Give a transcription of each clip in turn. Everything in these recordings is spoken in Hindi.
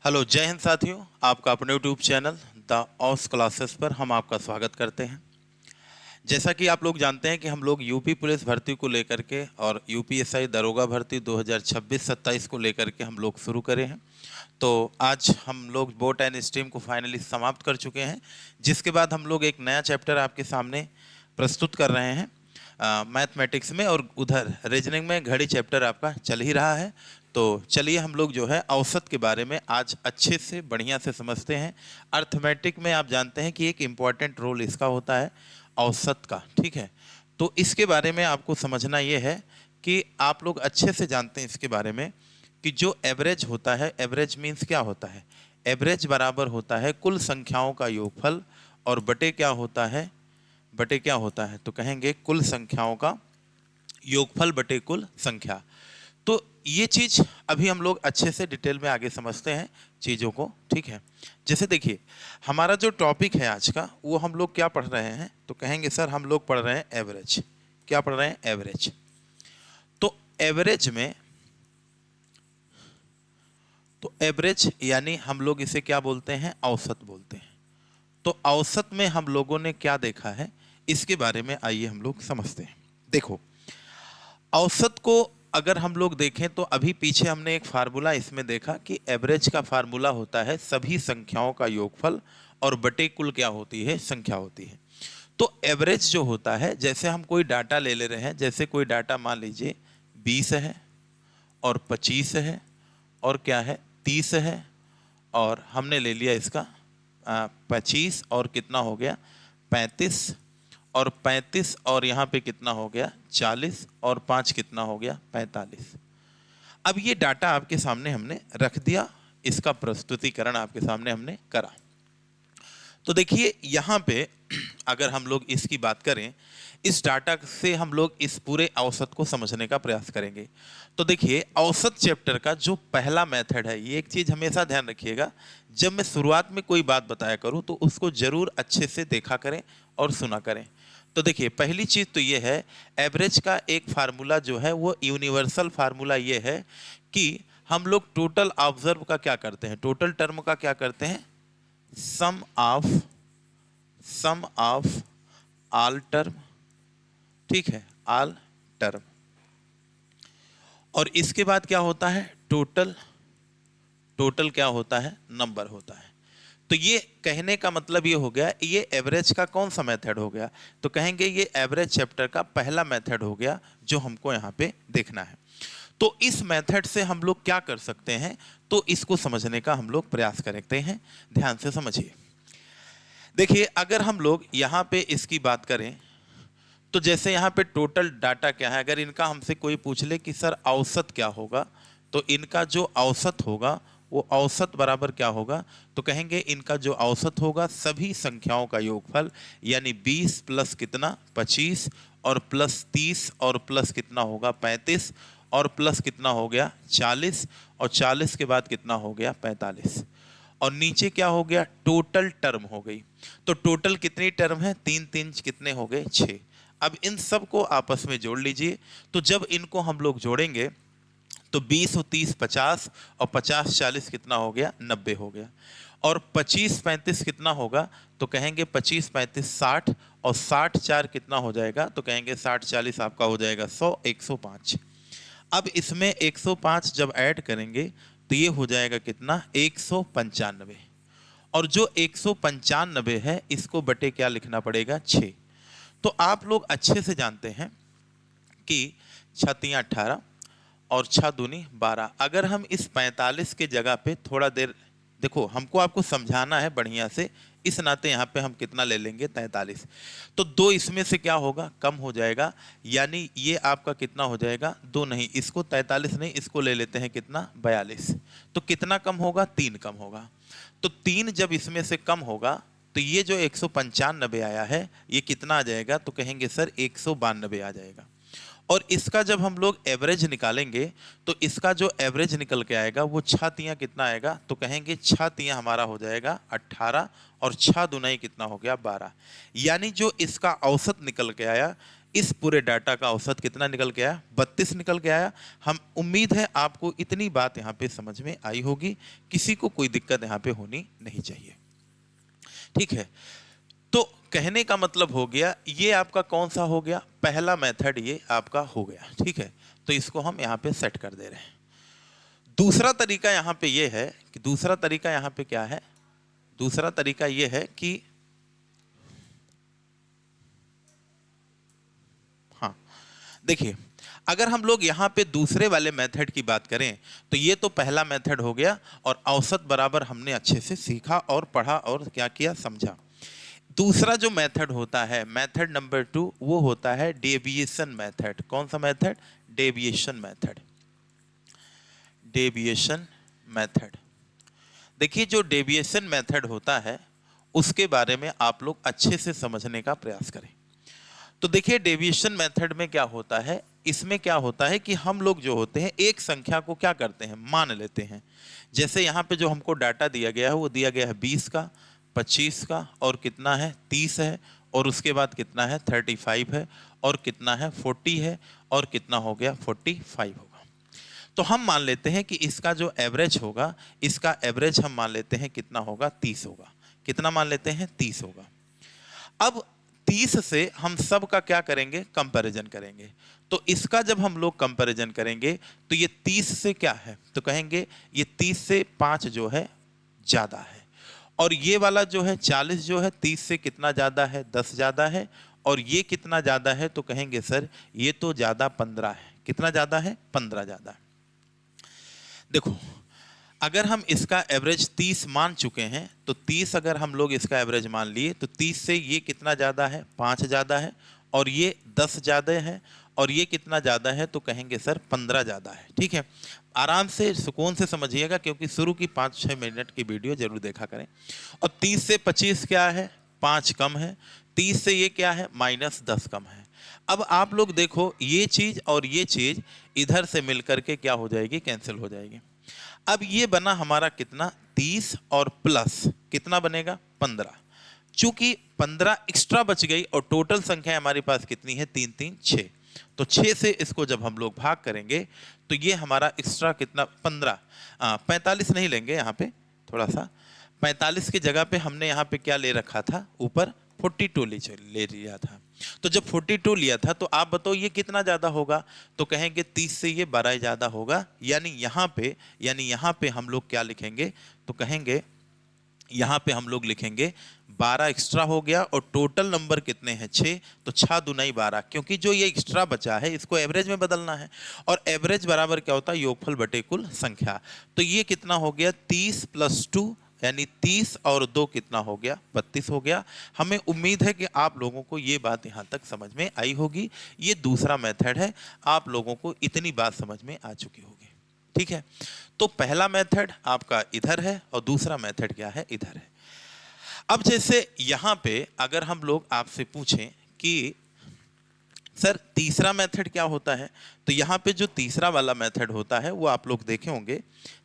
हेलो, जय हिंद साथियों। आपका अपने यूट्यूब चैनल द ऑस क्लासेस पर हम आपका स्वागत करते हैं। जैसा कि आप लोग जानते हैं कि हम लोग यूपी पुलिस भर्ती को लेकर के और यूपीएसआई दरोगा भर्ती 2026-27 को लेकर के हम लोग शुरू करे हैं। तो आज हम लोग बोट एंड स्ट्रीम को फाइनली समाप्त कर चुके हैं, जिसके बाद हम लोग एक नया चैप्टर आपके सामने प्रस्तुत कर रहे हैं मैथमेटिक्स में, और उधर रीजनिंग में घड़ी चैप्टर आपका चल ही रहा है। तो चलिए हम लोग जो है औसत के बारे में आज अच्छे से बढ़िया से समझते हैं। अर्थमेटिक में आप जानते हैं कि एक इम्पॉर्टेंट रोल इसका होता है औसत का, ठीक है। तो इसके बारे में आपको समझना ये है कि आप लोग अच्छे से जानते हैं इसके बारे में कि जो एवरेज होता है, एवरेज मीन्स क्या होता है। एवरेज बराबर होता है कुल संख्याओं का योगफल, और बटे क्या होता है, बटे क्या होता है तो कहेंगे कुल संख्याओं का योगफल बटे कुल संख्या। तो ये चीज अभी हम लोग अच्छे से डिटेल में आगे समझते हैं चीज़ों को, ठीक है। जैसे देखिए, हमारा जो टॉपिक है आज का, वो हम लोग क्या पढ़ रहे हैं तो कहेंगे सर हम लोग पढ़ रहे हैं एवरेज। क्या पढ़ रहे हैं? एवरेज। तो एवरेज में, तो एवरेज यानी हम लोग इसे क्या बोलते हैं? औसत बोलते हैं। तो औसत में हम लोगों ने क्या देखा है, इसके बारे में आइए हम लोग समझते हैं। देखो, औसत को अगर हम लोग देखें तो अभी पीछे हमने एक फार्मूला इसमें देखा कि एवरेज का फार्मूला होता है सभी संख्याओं का योगफल और बटे कुल क्या होती है? संख्या होती है। तो एवरेज जो होता है, जैसे हम कोई डाटा ले रहे हैं, जैसे कोई डाटा मान लीजिए 20 है और 25 है और क्या है 30 है, और हमने ले लिया इसका 25 और कितना हो गया 35, और 35 और यहाँ पे कितना हो गया 40, और 5 कितना हो गया 45। अब ये डाटा आपके सामने हमने रख दिया, इसका प्रस्तुतिकरण आपके सामने हमने करा। तो देखिए यहाँ पे अगर हम लोग इसकी बात करें, इस डाटा से हम लोग इस पूरे औसत को समझने का प्रयास करेंगे। तो देखिए, औसत चैप्टर का जो पहला मेथड है, ये एक चीज हमेशा ध्यान रखिएगा, जब मैं शुरुआत में कोई बात बताया करूं तो उसको जरूर अच्छे से देखा करें और सुना करें। तो देखिए, पहली चीज तो ये है, एवरेज का एक फार्मूला जो है वो यूनिवर्सल फार्मूला ये है कि हम लोग टोटल ऑब्जर्व का क्या करते हैं, टोटल टर्म का क्या करते हैं, सम ऑफ ऑल टर्म, ठीक है, ऑल टर्म। और इसके बाद क्या होता है? टोटल। टोटल क्या होता है? नंबर होता है। तो ये कहने का मतलब ये हो गया, ये एवरेज का कौन सा मेथड हो गया तो कहेंगे ये एवरेज चैप्टर का पहला मेथड हो गया जो हमको यहाँ पे देखना है। तो इस मेथड से हम लोग क्या कर सकते हैं, तो इसको समझने का हम लोग प्रयास करते हैं। ध्यान से समझिए। देखिए, अगर हम लोग यहाँ पे इसकी बात करें तो जैसे यहाँ पे टोटल डाटा क्या है, अगर इनका हमसे कोई पूछ ले कि सर औसत क्या होगा, तो इनका जो औसत होगा वो औसत बराबर क्या होगा तो कहेंगे इनका जो औसत होगा सभी संख्याओं का योगफल, यानी 20 प्लस कितना 25, और प्लस 30, और प्लस कितना होगा 35, और प्लस कितना हो गया 40, और 40 के बाद कितना हो गया 45, और नीचे क्या हो गया टोटल टर्म हो गई। तो टोटल कितनी टर्म है? 3 3 कितने हो गए 6। अब इन सब को आपस में जोड़ लीजिए। तो जब इनको हम लोग जोड़ेंगे तो 20 और 30 50, और 50 40 कितना हो गया 90 हो गया, और 25 35 कितना होगा तो कहेंगे 25 35 60, और 60 4 कितना हो जाएगा तो कहेंगे 60 40 आपका हो जाएगा 100 105। अब इसमें 105 जब ऐड करेंगे तो ये हो जाएगा कितना 195, और जो 195 है इसको बटे क्या लिखना पड़ेगा 6। तो आप लोग अच्छे से जानते हैं कि 6 3 18 और 6 दूनी 12। अगर हम इस 45 के जगह पे थोड़ा देर, देखो हमको आपको समझाना है बढ़िया से, इस नाते यहाँ पे हम कितना ले लेंगे 43। तो दो इसमें से क्या होगा कम हो जाएगा, यानी ये आपका कितना हो जाएगा 2 नहीं, इसको 43 नहीं, इसको ले लेते हैं कितना 42। तो कितना कम होगा? 3 कम होगा। तो 3 जब इसमें से कम होगा तो ये जो 195 आया है ये कितना आ जाएगा तो कहेंगे सर 192 आ जाएगा। और इसका जब हम लोग एवरेज निकालेंगे तो इसका जो एवरेज निकल के आएगा वो 6 तियां कितना आएगा तो कहेंगे 6 तियां हमारा हो जाएगा 18, और 6 दुनाई कितना हो गया 12, यानी जो इसका औसत निकल के आया इस पूरे डाटा का औसत कितना निकल के आया, 32 निकल के आया। हम उम्मीद है आपको इतनी बात यहाँ पे समझ में आई होगी, किसी को कोई दिक्कत यहाँ पे होनी नहीं चाहिए, ठीक है। तो कहने का मतलब हो गया, ये आपका कौन सा हो गया, पहला मेथड ये आपका हो गया, ठीक है। तो इसको हम यहाँ पे सेट कर दे रहे हैं। दूसरा तरीका यहाँ पे ये है कि दूसरा तरीका यहाँ पे क्या है, दूसरा तरीका ये है कि हाँ देखिए, अगर हम लोग यहाँ पे दूसरे वाले मेथड की बात करें तो ये तो पहला मेथड हो गया और औसत बराबर हमने अच्छे से सीखा और पढ़ा और क्या किया, समझा। दूसरा जो मेथड होता है, मेथड नंबर 2, वो होता है डेविएशन मेथड। कौन सा method, deviation method. Deviation method, देखिए जो डेविएशन मेथड होता है उसके बारे में आप लोग अच्छे से समझने का प्रयास करें। तो देखिए डेविएशन मेथड में क्या होता है, इसमें क्या होता है कि हम लोग जो होते हैं एक संख्या को क्या करते हैं, मान लेते हैं। जैसे यहाँ पे जो हमको डाटा दिया गया है वो दिया गया है 20 का, 25 का, और कितना है 30 है, और उसके बाद कितना है 35 है, और कितना है 40 है, और कितना हो गया 45 होगा। तो हम मान लेते हैं कि इसका जो एवरेज होगा, इसका एवरेज हम मान लेते हैं कितना होगा, 30 होगा। कितना मान लेते हैं, 30 होगा। अब 30 से हम सब का क्या करेंगे, कंपैरिजन करेंगे। तो इसका जब हम लोग कंपैरिजन करेंगे तो ये 30 से क्या है, तो कहेंगे ये 30 से 5 जो है ज़्यादा है, और ये वाला जो है 40 जो है 30 से कितना ज़्यादा है, 10 ज़्यादा है, और ये कितना ज़्यादा है, तो कहेंगे सर ये तो ज़्यादा 15 है। कितना ज़्यादा है, 15 ज़्यादा है। देखो अगर हम इसका एवरेज 30 मान चुके हैं तो 30 अगर हम लोग इसका एवरेज मान लिए तो 30 से ये कितना ज़्यादा है, 5 ज़्यादा है, और ये 10 ज़्यादा है, और ये कितना ज़्यादा है, तो कहेंगे सर 15 ज़्यादा है, ठीक है। आराम से सुकून से समझिएगा क्योंकि शुरू की 5-6 मिनट की वीडियो जरूर देखा करें। और 30 से 25 क्या है, 5 कम है, 30 से ये क्या है, -10 कम है। अब आप लोग देखो ये चीज़ और ये चीज़ इधर से मिल करके क्या हो जाएगी, कैंसिल हो जाएगी। अब ये बना हमारा कितना, 30 और प्लस कितना बनेगा, 15। चूंकि 15 एक्स्ट्रा बच गई और टोटल संख्या हमारे पास कितनी है, 3 3 6, तो 6 से इसको जब हम लोग भाग करेंगे तो ये हमारा एक्स्ट्रा कितना, 15, 45 नहीं लेंगे यहाँ पे, थोड़ा सा 45 की जगह पे हमने यहाँ पे क्या ले रखा था, ऊपर 42 ले लिया था। तो जब 42 लिया था तो आप बताओ ये कितना ज़्यादा होगा, तो कहेंगे 30 से ये 12 ज़्यादा होगा। यानी यहाँ पे हम लोग क्या लिखेंगे, तो कहेंगे यहाँ पे हम लोग लिखेंगे 12 एक्स्ट्रा हो गया, और टोटल नंबर कितने हैं 6, तो 6 दूनाई 12, क्योंकि जो ये एक्स्ट्रा बचा है इसको एवरेज में बदलना है, और एवरेज बराबर क्या होता है, योगफल बटे कुल संख्या। तो ये कितना हो गया, 30 + 2 यानी 30 और 2 कितना हो गया, 32 हो गया। हमें उम्मीद है कि आप लोगों को ये बात यहाँ तक समझ में आई होगी। ये दूसरा मेथड है, आप लोगों को इतनी बात समझ में आ चुकी होगी, ठीक है। तो पहला मेथड आपका इधर है और दूसरा मेथड क्या है, इधर है। अब जैसे यहाँ पे अगर हम लोग आपसे पूछें कि सर तीसरा मेथड क्या होता है, तो यहाँ पे जो तीसरा वाला मेथड होता है वो आप लोग देखे होंगे।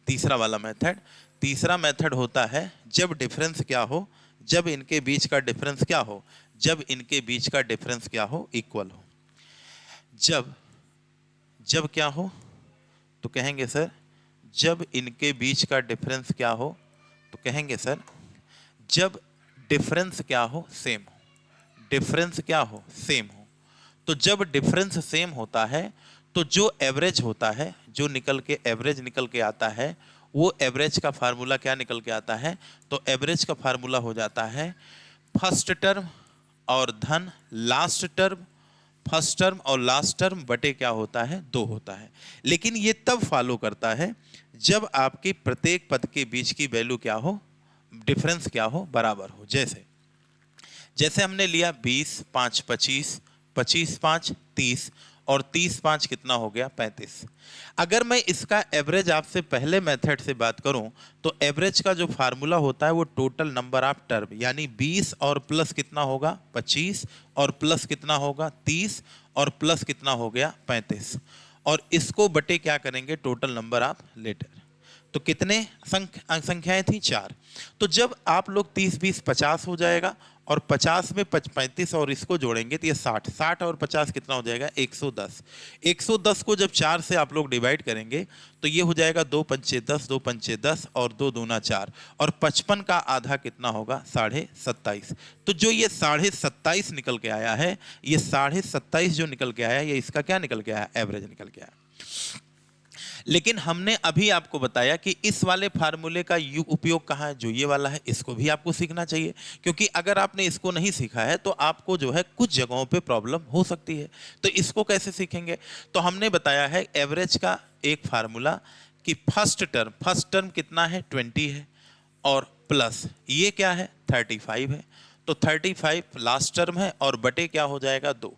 तीसरा मेथड होता है जब डिफरेंस क्या हो, जब इनके बीच का डिफरेंस क्या हो, जब इनके बीच का डिफरेंस क्या हो, इक्वल हो। जब क्या हो, तो कहेंगे सर जब इनके बीच का डिफरेंस क्या हो, तो कहेंगे सर जब डिफरेंस क्या हो, सेम हो। डिफरेंस क्या हो, सेम हो। तो जब डिफरेंस सेम होता है तो जो एवरेज होता है, जो एवरेज निकल के आता है, वो एवरेज का फार्मूला क्या निकल के आता है, तो एवरेज का फार्मूला हो जाता है फर्स्ट टर्म और धन लास्ट टर्म, फर्स्ट टर्म और लास्ट टर्म बटे क्या होता है, 2 होता है। लेकिन ये तब फॉलो करता है जब आपके प्रत्येक पद के बीच की वैल्यू क्या हो, डिफरेंस क्या हो, बराबर हो। जैसे हमने लिया 20 5 25, 25 5 30, और 30 5 कितना हो गया, 35। अगर मैं इसका एवरेज आपसे पहले मेथड से बात करूं तो एवरेज का जो फार्मूला होता है वो टोटल नंबर ऑफ टर्म, यानी 20 और प्लस कितना होगा, 25, और प्लस कितना होगा, 30, और प्लस कितना हो गया, 35, और इसको बटे क्या करेंगे, टोटल नंबर ऑफ लेटर। तो कितने संख्याएं थी? 4। तो जब आप लोग 30 20 50 हो जाएगा, और 50 में 35 और इसको जोड़ेंगे तो ये 60। 60 और 50 कितना हो जाएगा? 110। 110 को जब 4 से आप लोग डिवाइड करेंगे तो ये हो जाएगा 2 पंचे 10, 2 पंचे 10 और 2 दूना 4, और 55 का आधा कितना होगा? 27.5। तो जो ये 27.5 निकल के आया है, ये 27.5 जो निकल के आया, ये इसका क्या निकल के आया? एवरेज निकल के आया। लेकिन हमने अभी आपको बताया कि इस वाले फार्मूले का उपयोग कहाँ है? जो ये वाला है, इसको भी आपको सीखना चाहिए, क्योंकि अगर आपने इसको नहीं सीखा है तो आपको जो है कुछ जगहों पे प्रॉब्लम हो सकती है। तो इसको कैसे सीखेंगे? तो हमने बताया है एवरेज का एक फार्मूला कि फर्स्ट टर्म कितना है? 20 है, और प्लस ये क्या है? 35 है। तो 35 लास्ट टर्म है, और बटे क्या हो जाएगा? 2।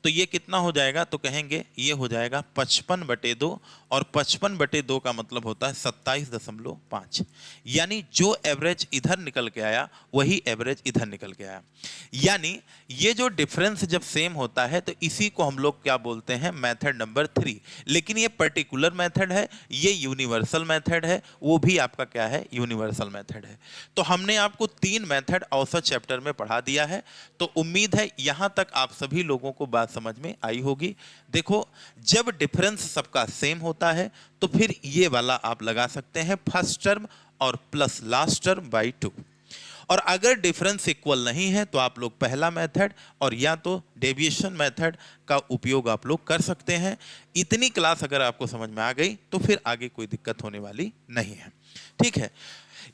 तो ये कितना हो जाएगा? तो कहेंगे ये हो जाएगा 55/2, और 55/2 का मतलब होता है 27.5। यानी जो एवरेज इधर निकल के आया वही एवरेज इधर निकल के आया। यानी ये जो डिफरेंस जब सेम होता है तो इसी को हम लोग क्या बोलते हैं? Method number 3। लेकिन ये पर्टिकुलर मेथड है, ये यूनिवर्सल मेथड है, वो भी आपका क्या है? यूनिवर्सल मेथड है। तो हमने आपको 3 मेथड औसत चैप्टर में पढ़ा दिया है। तो उम्मीद है यहां तक आप सभी लोगों को बात समझ में आई होगी। देखो, जब डिफरेंस सबका सेम होता है तो फिर ये वाला आप लगा सकते हैं, फर्स्ट टर्म और प्लस लास्ट टर्म बाई 2। और अगर डिफरेंस इक्वल नहीं है तो आप लोग पहला मेथड और या तो डेविएशन मेथड का उपयोग आप लोग कर सकते हैं। इतनी क्लास अगर आपको समझ में आ गई तो फिर आगे कोई दिक्कत होने वाली नहीं है। ठीक है,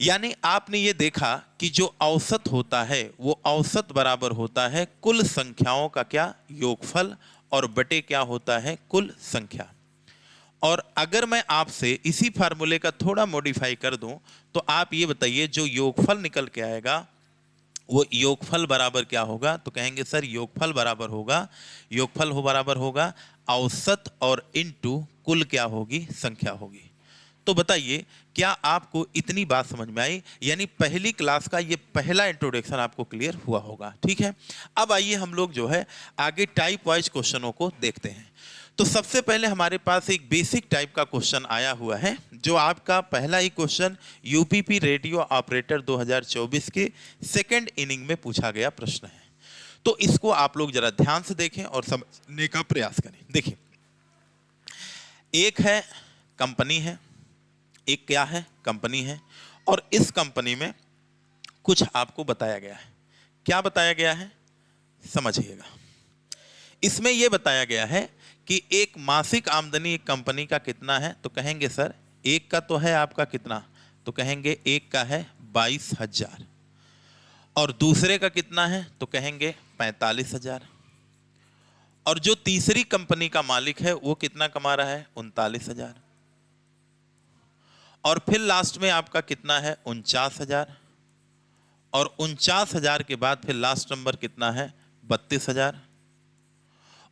यानी आपने ये देखा कि जो औसत होता है वो औसत बराबर होता है कुल संख्याओं का क्या? योगफल, और बटे क्या होता है? कुल संख्या। और अगर मैं आपसे इसी फार्मूले का थोड़ा मॉडिफाई कर दूं तो आप ये बताइए, जो योगफल निकल के आएगा वो योगफल बराबर क्या होगा? तो कहेंगे सर योगफल बराबर होगा औसत और इनटू कुल क्या होगी? संख्या होगी। तो बताइए, क्या आपको इतनी बात समझ में आई? यानी पहली क्लास का ये पहला इंट्रोडक्शन आपको क्लियर हुआ होगा। ठीक है, अब आइए हम लोग जो है आगे टाइप वाइज क्वेश्चनों को देखते हैं। तो सबसे पहले हमारे पास एक बेसिक टाइप का क्वेश्चन आया हुआ है, जो आपका पहला ही क्वेश्चन यूपीपी रेडियो ऑपरेटर 2024 के सेकंड इनिंग में पूछा गया प्रश्न है। तो इसको आप लोग जरा ध्यान से देखें और समझने का प्रयास करें। देखिए, एक है कंपनी है, एक क्या है? कंपनी है, और इस कंपनी में कुछ आपको बताया गया है। क्या बताया गया है? समझिएगा। इसमें यह बताया गया है कि एक मासिक आमदनी एक कंपनी का कितना है? तो कहेंगे सर एक का तो है आपका कितना? तो कहेंगे एक का है 22,000, और दूसरे का कितना है? तो कहेंगे 45,000, और जो तीसरी कंपनी का मालिक है वो कितना कमा रहा है? 39,000, और फिर लास्ट में आपका कितना है? 49,000, और 49,000 के बाद फिर लास्ट नंबर कितना है? 32,000,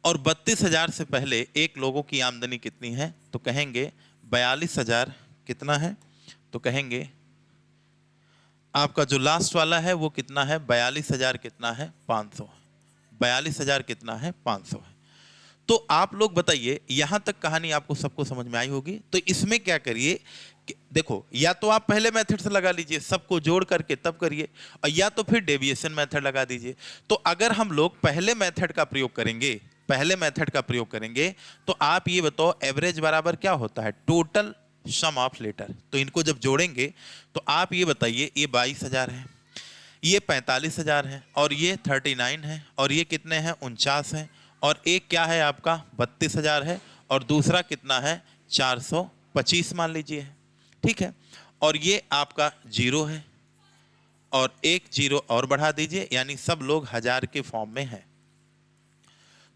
और 32,000 से पहले एक लोगों की आमदनी कितनी है? तो कहेंगे 42,000 कितना है? तो कहेंगे आपका जो लास्ट वाला है वो कितना है? 42,000 कितना है? 500। 42,000 कितना है? 500 है। तो आप लोग बताइए, यहां तक कहानी आपको सबको समझ में आई होगी। तो इसमें क्या करिए, देखो, या तो आप पहले मेथड से लगा लीजिए, सबको जोड़ करके तब करिए, और या तो फिर डेविएशन मेथड लगा दीजिए। तो अगर हम लोग पहले मेथड का प्रयोग करेंगे तो आप ये बताओ, एवरेज बराबर क्या होता है? Total sum of letter. तो इनको जब जोड़ेंगे तो आप ये बताइए, ये 22,000 है, ये 45,000 है, और ये 39 है, और ये कितने हैं? 49 है, और एक क्या है आपका? 32,000 है, और दूसरा कितना है? 425 मान लीजिए। ठीक है, और ये आपका 0 है, और एक 0 और बढ़ा दीजिए, यानी सब लोग 1000 के फॉर्म में हैं।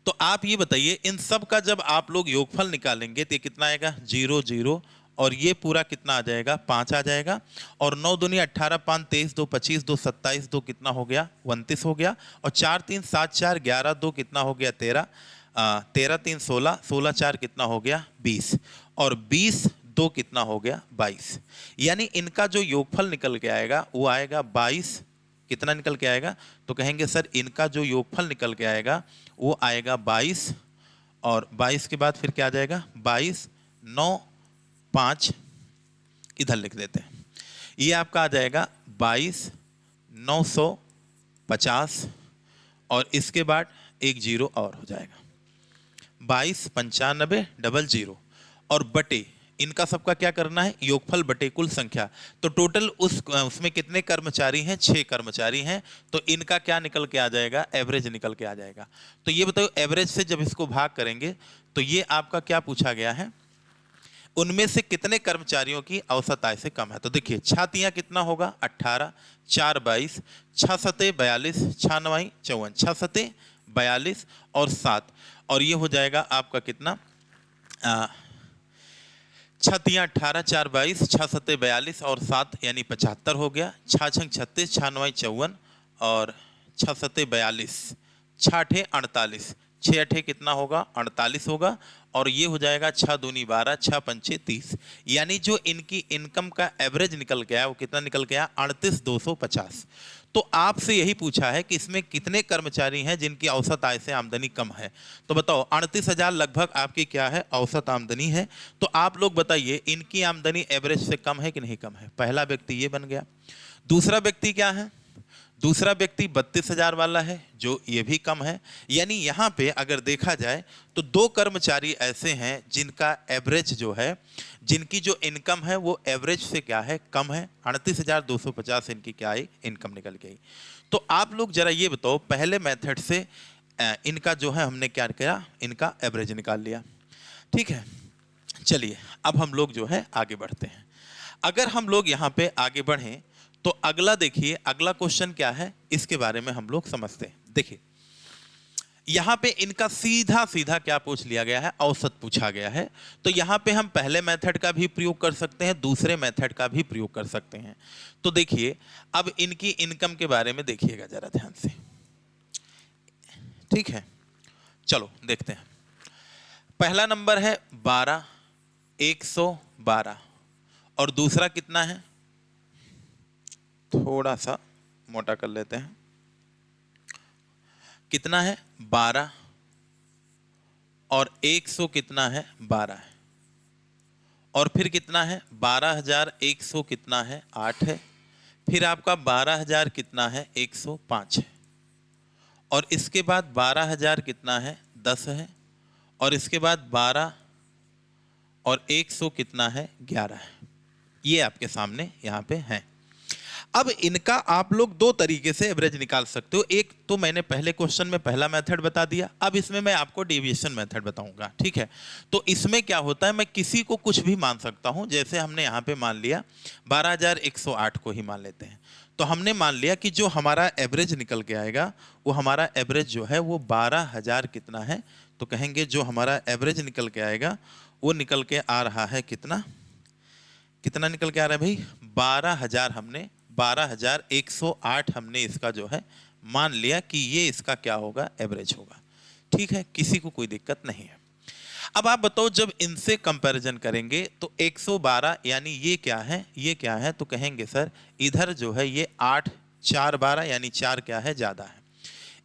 तो आप ये बताइए, इन सब का जब आप लोग योगफल निकालेंगे तो ये कितना आएगा? 0 0, और ये पूरा कितना आ जाएगा? 5 आ जाएगा, और 9 दूनी 18, 5 23, 2 25, 2 27, 2 कितना हो गया? 29 हो गया, और 4 3 7 4 11, 2 कितना हो गया? 13, 13 3 16, 16 4 कितना हो गया? 20, और 20 2 कितना हो गया? 22। यानी इनका जो योगफल निकल के आएगा वो आएगा 22। कितना निकल के आएगा? तो कहेंगे सर इनका जो योगफल निकल के आएगा वो आएगा 22, और 22 के बाद फिर क्या आ जाएगा? 22 9 5 इधर लिख देते हैं। ये आपका आ जाएगा 22,950 और इसके बाद एक जीरो और हो जाएगा 22,95,00 और बटे इनका सबका क्या करना है, योगफल बटे कुल संख्या। तो टोटल उसमें कितने कर्मचारी हैं, 6 कर्मचारी हैं, तो इनका क्या निकल के आ जाएगा, एवरेज निकल के आ जाएगा। तो ये बताओ एवरेज से जब इसको भाग करेंगे तो ये आपका क्या पूछा गया है, उनमें से कितने कर्मचारियों की औसत आय से कम है। तो देखिए छातियां कितना होगा 18, 4 22, 6 सते 42, 6 9 54, 6 सते 42 और 7 और ये हो जाएगा आपका कितना, छतियाँ 18, 4 22, 6 सते 42 और 7 यानी 75 हो गया, 6 छंग 36, 6 9 54 और 6 सते 42, 6 अठे 48, 6 अठे कितना होगा 48 होगा और ये हो जाएगा 6 दूनी 12, 6 पंचे 30, यानी जो इनकी इनकम का एवरेज निकल के आया वो कितना निकल के आया 38,250। तो आपसे यही पूछा है कि इसमें कितने कर्मचारी हैं जिनकी औसत आय से आमदनी कम है। तो बताओ 38,000 लगभग आपकी क्या है, औसत आमदनी है। तो आप लोग बताइए इनकी आमदनी एवरेज से कम है कि नहीं कम है। पहला व्यक्ति ये बन गया। दूसरा व्यक्ति क्या है, दूसरा व्यक्ति 32,000 वाला है जो ये भी कम है। यानी यहाँ पे अगर देखा जाए तो 2 कर्मचारी ऐसे हैं जिनका एवरेज जो है, जिनकी जो इनकम है वो एवरेज से क्या है कम है। 38,250 इनकी क्या आई, इनकम निकल गई। तो आप लोग जरा ये बताओ पहले मेथड से इनका जो है हमने क्या किया, इनका एवरेज निकाल लिया, ठीक है। चलिए अब हम लोग जो है आगे बढ़ते हैं। अगर हम लोग यहाँ पे आगे बढ़ें तो अगला देखिए, अगला क्वेश्चन क्या है इसके बारे में हम लोग समझते हैं। देखिए यहां पे इनका सीधा सीधा क्या पूछ लिया गया है, औसत पूछा गया है। तो यहां पे हम पहले मेथड का भी प्रयोग कर सकते हैं, दूसरे मेथड का भी प्रयोग कर सकते हैं। तो देखिए अब इनकी इनकम के बारे में देखिएगा जरा ध्यान से, ठीक है। चलो देखते हैं। पहला नंबर है 12,112 और दूसरा कितना है, थोड़ा सा मोटा कर लेते हैं, कितना है 12 और 100 कितना है 12 है और फिर कितना है 12,100 कितना है 8 है, फिर आपका 12,000 कितना है 105 है और इसके बाद 12,000 कितना है 10 है और इसके बाद 12 और 100 कितना है 11 है। ये आपके सामने यहाँ पे है। अब इनका आप लोग 2 तरीके से एवरेज निकाल सकते हो। एक तो मैंने पहले क्वेश्चन में पहला मेथड बता दिया, अब इसमें मैं आपको डेविएशन मेथड बताऊंगा, ठीक है। तो इसमें क्या होता है, मैं किसी को कुछ भी मान सकता हूं। जैसे हमने यहाँ पे मान लिया 12,108 को ही मान लेते हैं। तो हमने मान लिया कि जो हमारा एवरेज निकल के आएगा वो हमारा एवरेज जो है वो 12,000 कितना है, तो कहेंगे जो हमारा एवरेज निकल के आएगा वो निकल के आ रहा है कितना, कितना निकल के आ रहा है भाई 12,000। हमने 12,108 हमने इसका जो है मान लिया कि ये इसका क्या होगा, एवरेज होगा, ठीक है। किसी को कोई दिक्कत नहीं है। अब आप बताओ जब इनसे कंपैरिजन करेंगे तो 112 यानी ये क्या है, ये क्या है, तो कहेंगे सर इधर जो है ये 8 4 12 यानी 4 क्या है ज़्यादा है।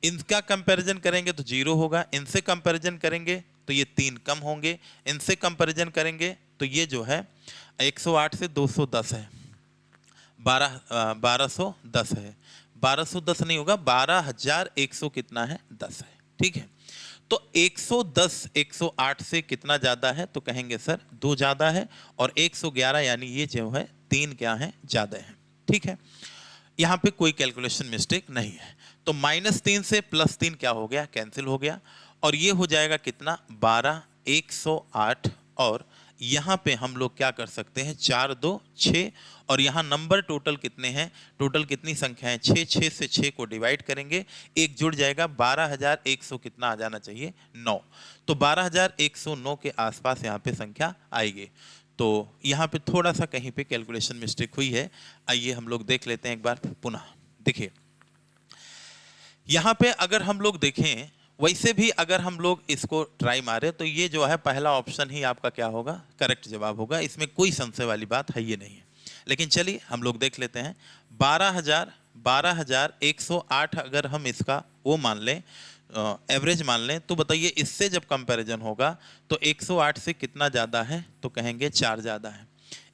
इनका कंपैरिजन करेंगे तो 0 होगा, इनसे कंपैरिजन करेंगे तो ये 3 कम होंगे, इनसे कंपैरिजन करेंगे तो ये जो है 108 से 210 है, 1210 है, 1210 नहीं होगा, 12,100 कितना है 10 है, ठीक है। तो 110 108 से कितना ज़्यादा है, तो कहेंगे सर 2 ज़्यादा है और 111 यानी ये जो है 3 क्या है ज़्यादा है, ठीक है। यहाँ पे कोई कैलकुलेशन मिस्टेक नहीं है। तो -3 से +3 क्या हो गया, कैंसिल हो गया और ये हो जाएगा कितना 12,108 और यहाँ पे हम लोग क्या कर सकते हैं 4 2 6 और यहाँ नंबर टोटल कितने हैं, टोटल कितनी संख्या है 6, 6 से 6 को डिवाइड करेंगे, एक जुड़ जाएगा 12,100 कितना आ जाना चाहिए 9। तो 12,109 के आसपास यहाँ पे संख्या आएगी। तो यहाँ पे थोड़ा सा कहीं पे कैलकुलेशन मिस्टेक हुई है। आइए हम लोग देख लेते हैं एक बार पुनः। देखिए यहाँ पे अगर हम लोग देखें, वैसे भी अगर हम लोग इसको ट्राई मारे तो ये जो है पहला ऑप्शन ही आपका क्या होगा, करेक्ट जवाब होगा। इसमें कोई संशय वाली बात है ये नहीं है। लेकिन चलिए हम लोग देख लेते हैं 12,108 अगर हम इसका वो मान लें, एवरेज मान लें, तो बताइए इससे जब कंपैरिजन होगा तो 108 से कितना ज़्यादा है, तो कहेंगे 4 ज़्यादा है।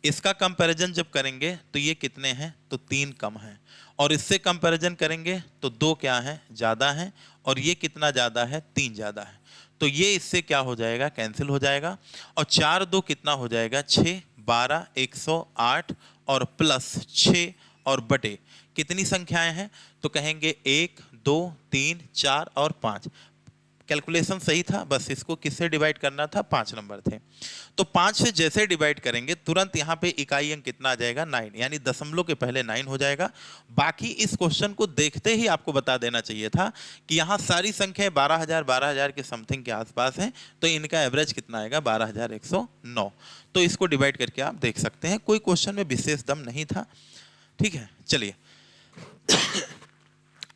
इसका कंपैरिजन जब करेंगे तो ये कितने हैं, तो 3 कम हैं, और इससे कंपैरिजन करेंगे तो 2 क्या है, ज़्यादा हैं, और ये कितना ज़्यादा है, 3 ज़्यादा है। तो ये इससे क्या हो जाएगा, कैंसिल हो जाएगा, और 4 2 कितना हो जाएगा, 6, 12, 108 और प्लस 6 और बटे कितनी संख्याएं हैं, तो कहेंगे 1 2 3 4 और 5। कैलकुलेशन सही था, बस इसको किससे डिवाइड करना था, 5 नंबर थे। तो 5 से जैसे डिवाइड करेंगे तुरंत यहाँ पे इकाई अंक कितना आ जाएगा, 9, यानी दशमलव के पहले 9 हो जाएगा। बाकी इस क्वेश्चन को देखते ही आपको बता देना चाहिए था कि यहाँ सारी संख्याएं 12,000 के समथिंग के आसपास हैं, तो इनका एवरेज कितना आएगा, 12,109। तो इसको डिवाइड करके आप देख सकते हैं, कोई क्वेश्चन में विशेष दम नहीं था। ठीक है, चलिए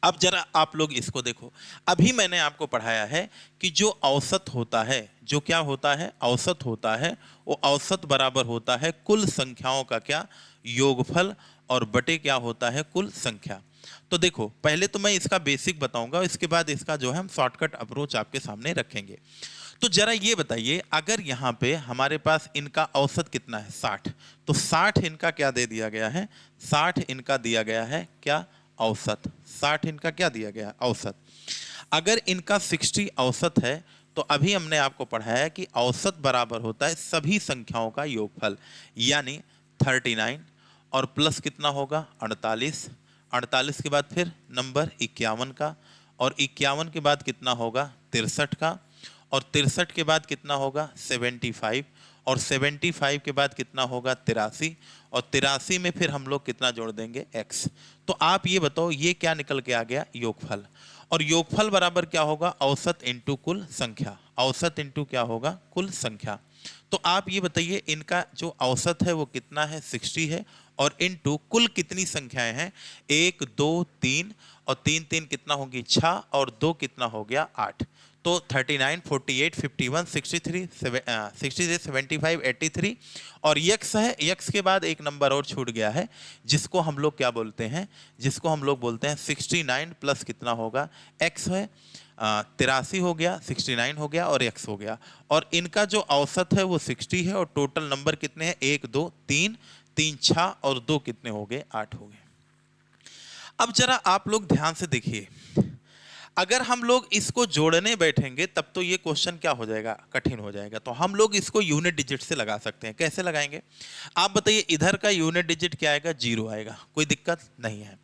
अब जरा आप लोग इसको देखो। अभी मैंने आपको पढ़ाया है कि जो औसत होता है, जो क्या होता है, औसत होता है, वो औसत बराबर होता है कुल संख्याओं का क्या, योगफल, और बटे क्या होता है, कुल संख्या। तो देखो पहले तो मैं इसका बेसिक बताऊंगा, इसके बाद इसका जो है हम शॉर्टकट अप्रोच आपके सामने रखेंगे। तो जरा ये बताइए, अगर यहाँ पे हमारे पास इनका औसत कितना है, 60, तो 60 इनका क्या दे दिया गया है, 60 इनका दिया गया है क्या, औसत। 60 इनका क्या दिया गया, औसत। अगर इनका 60 औसत है, तो अभी हमने आपको पढ़ाया कि औसत बराबर होता है सभी संख्याओं का योगफल, यानी 39 और प्लस कितना होगा, 48, 48 के बाद फिर नंबर 51 का, और 51 के बाद कितना होगा, 63 का, और 63 के बाद कितना होगा, 75, और 75 के बाद कितना होगा, 83, और 83 में फिर हम लोग कितना जोड़ देंगे, x। तो आप ये बताओ ये क्या निकल के आ गया, योगफल। और योगफल बराबर क्या होगा, औसत इंटू कुल संख्या, औसत इंटू क्या होगा, कुल संख्या। तो आप ये बताइए इनका जो औसत है वो कितना है, 60 है, और इंटू कुल कितनी संख्याएं हैं, 1 2 3, और 3 3 कितना होगी, 6, और 2 कितना हो गया, 8। तो 39 48 51 63 63 75 83, और यक्स है, यक्स के बाद एक नंबर और छूट गया है, जिसको हम लोग क्या बोलते हैं, जिसको हम लोग बोलते हैं 69 प्लस कितना होगा, एक्स है, 83 हो गया, 69 हो गया, और एक्स हो गया। और इनका जो औसत है वो 60 है, और टोटल नंबर कितने हैं, 1 2 3 3 6, और 2 कितने हो गए, 8 हो गए। अब जरा आप लोग ध्यान से देखिए, अगर हम लोग इसको जोड़ने बैठेंगे तब तो ये क्वेश्चन क्या हो जाएगा, कठिन हो जाएगा। तो हम लोग इसको यूनिट डिजिट से लगा सकते हैं। कैसे लगाएंगे, आप बताइए। इधर का यूनिट डिजिट क्या आएगा, 0 आएगा, कोई दिक्कत नहीं है।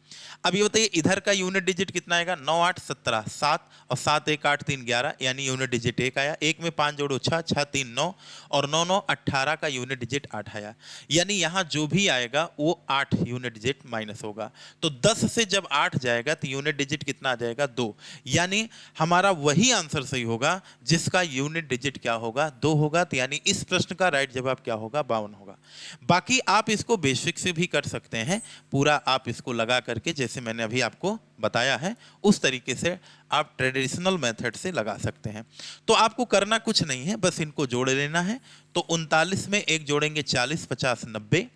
अब ये बताइए इधर का यूनिट डिजिट कितना आएगा, 9 8 17 7, और 7 1 8 3 11, यानी यूनिट डिजिट 1 आया। 1 में 5 जोड़ो 6, 6 3 9, और 9 9 18 का यूनिट डिजिट 8 आया। यानी यहाँ जो भी आएगा वो 8 यूनिट डिजिट माइनस होगा। तो 10 से जब 8 जाएगा तो यूनिट डिजिट कितना आ जाएगा, 2। यानी हमारा वही आंसर सही होगा जिसका यूनिट डिजिट क्या होगा, 2 होगा। तो यानी इस प्रश्न का राइट जवाब क्या होगा, 52 होगा। बाकी आप इसको बेसिक से भी कर सकते हैं, पूरा आप इसको लगा करके, जैसे मैंने अभी आपको बताया है उस तरीके से आप ट्रेडिशनल मेथड से लगा सकते हैं। तो आपको करना कुछ नहीं है, बस इनको जोड़ लेना है। तो 39 में एक जोड़ेंगे 40 50 90,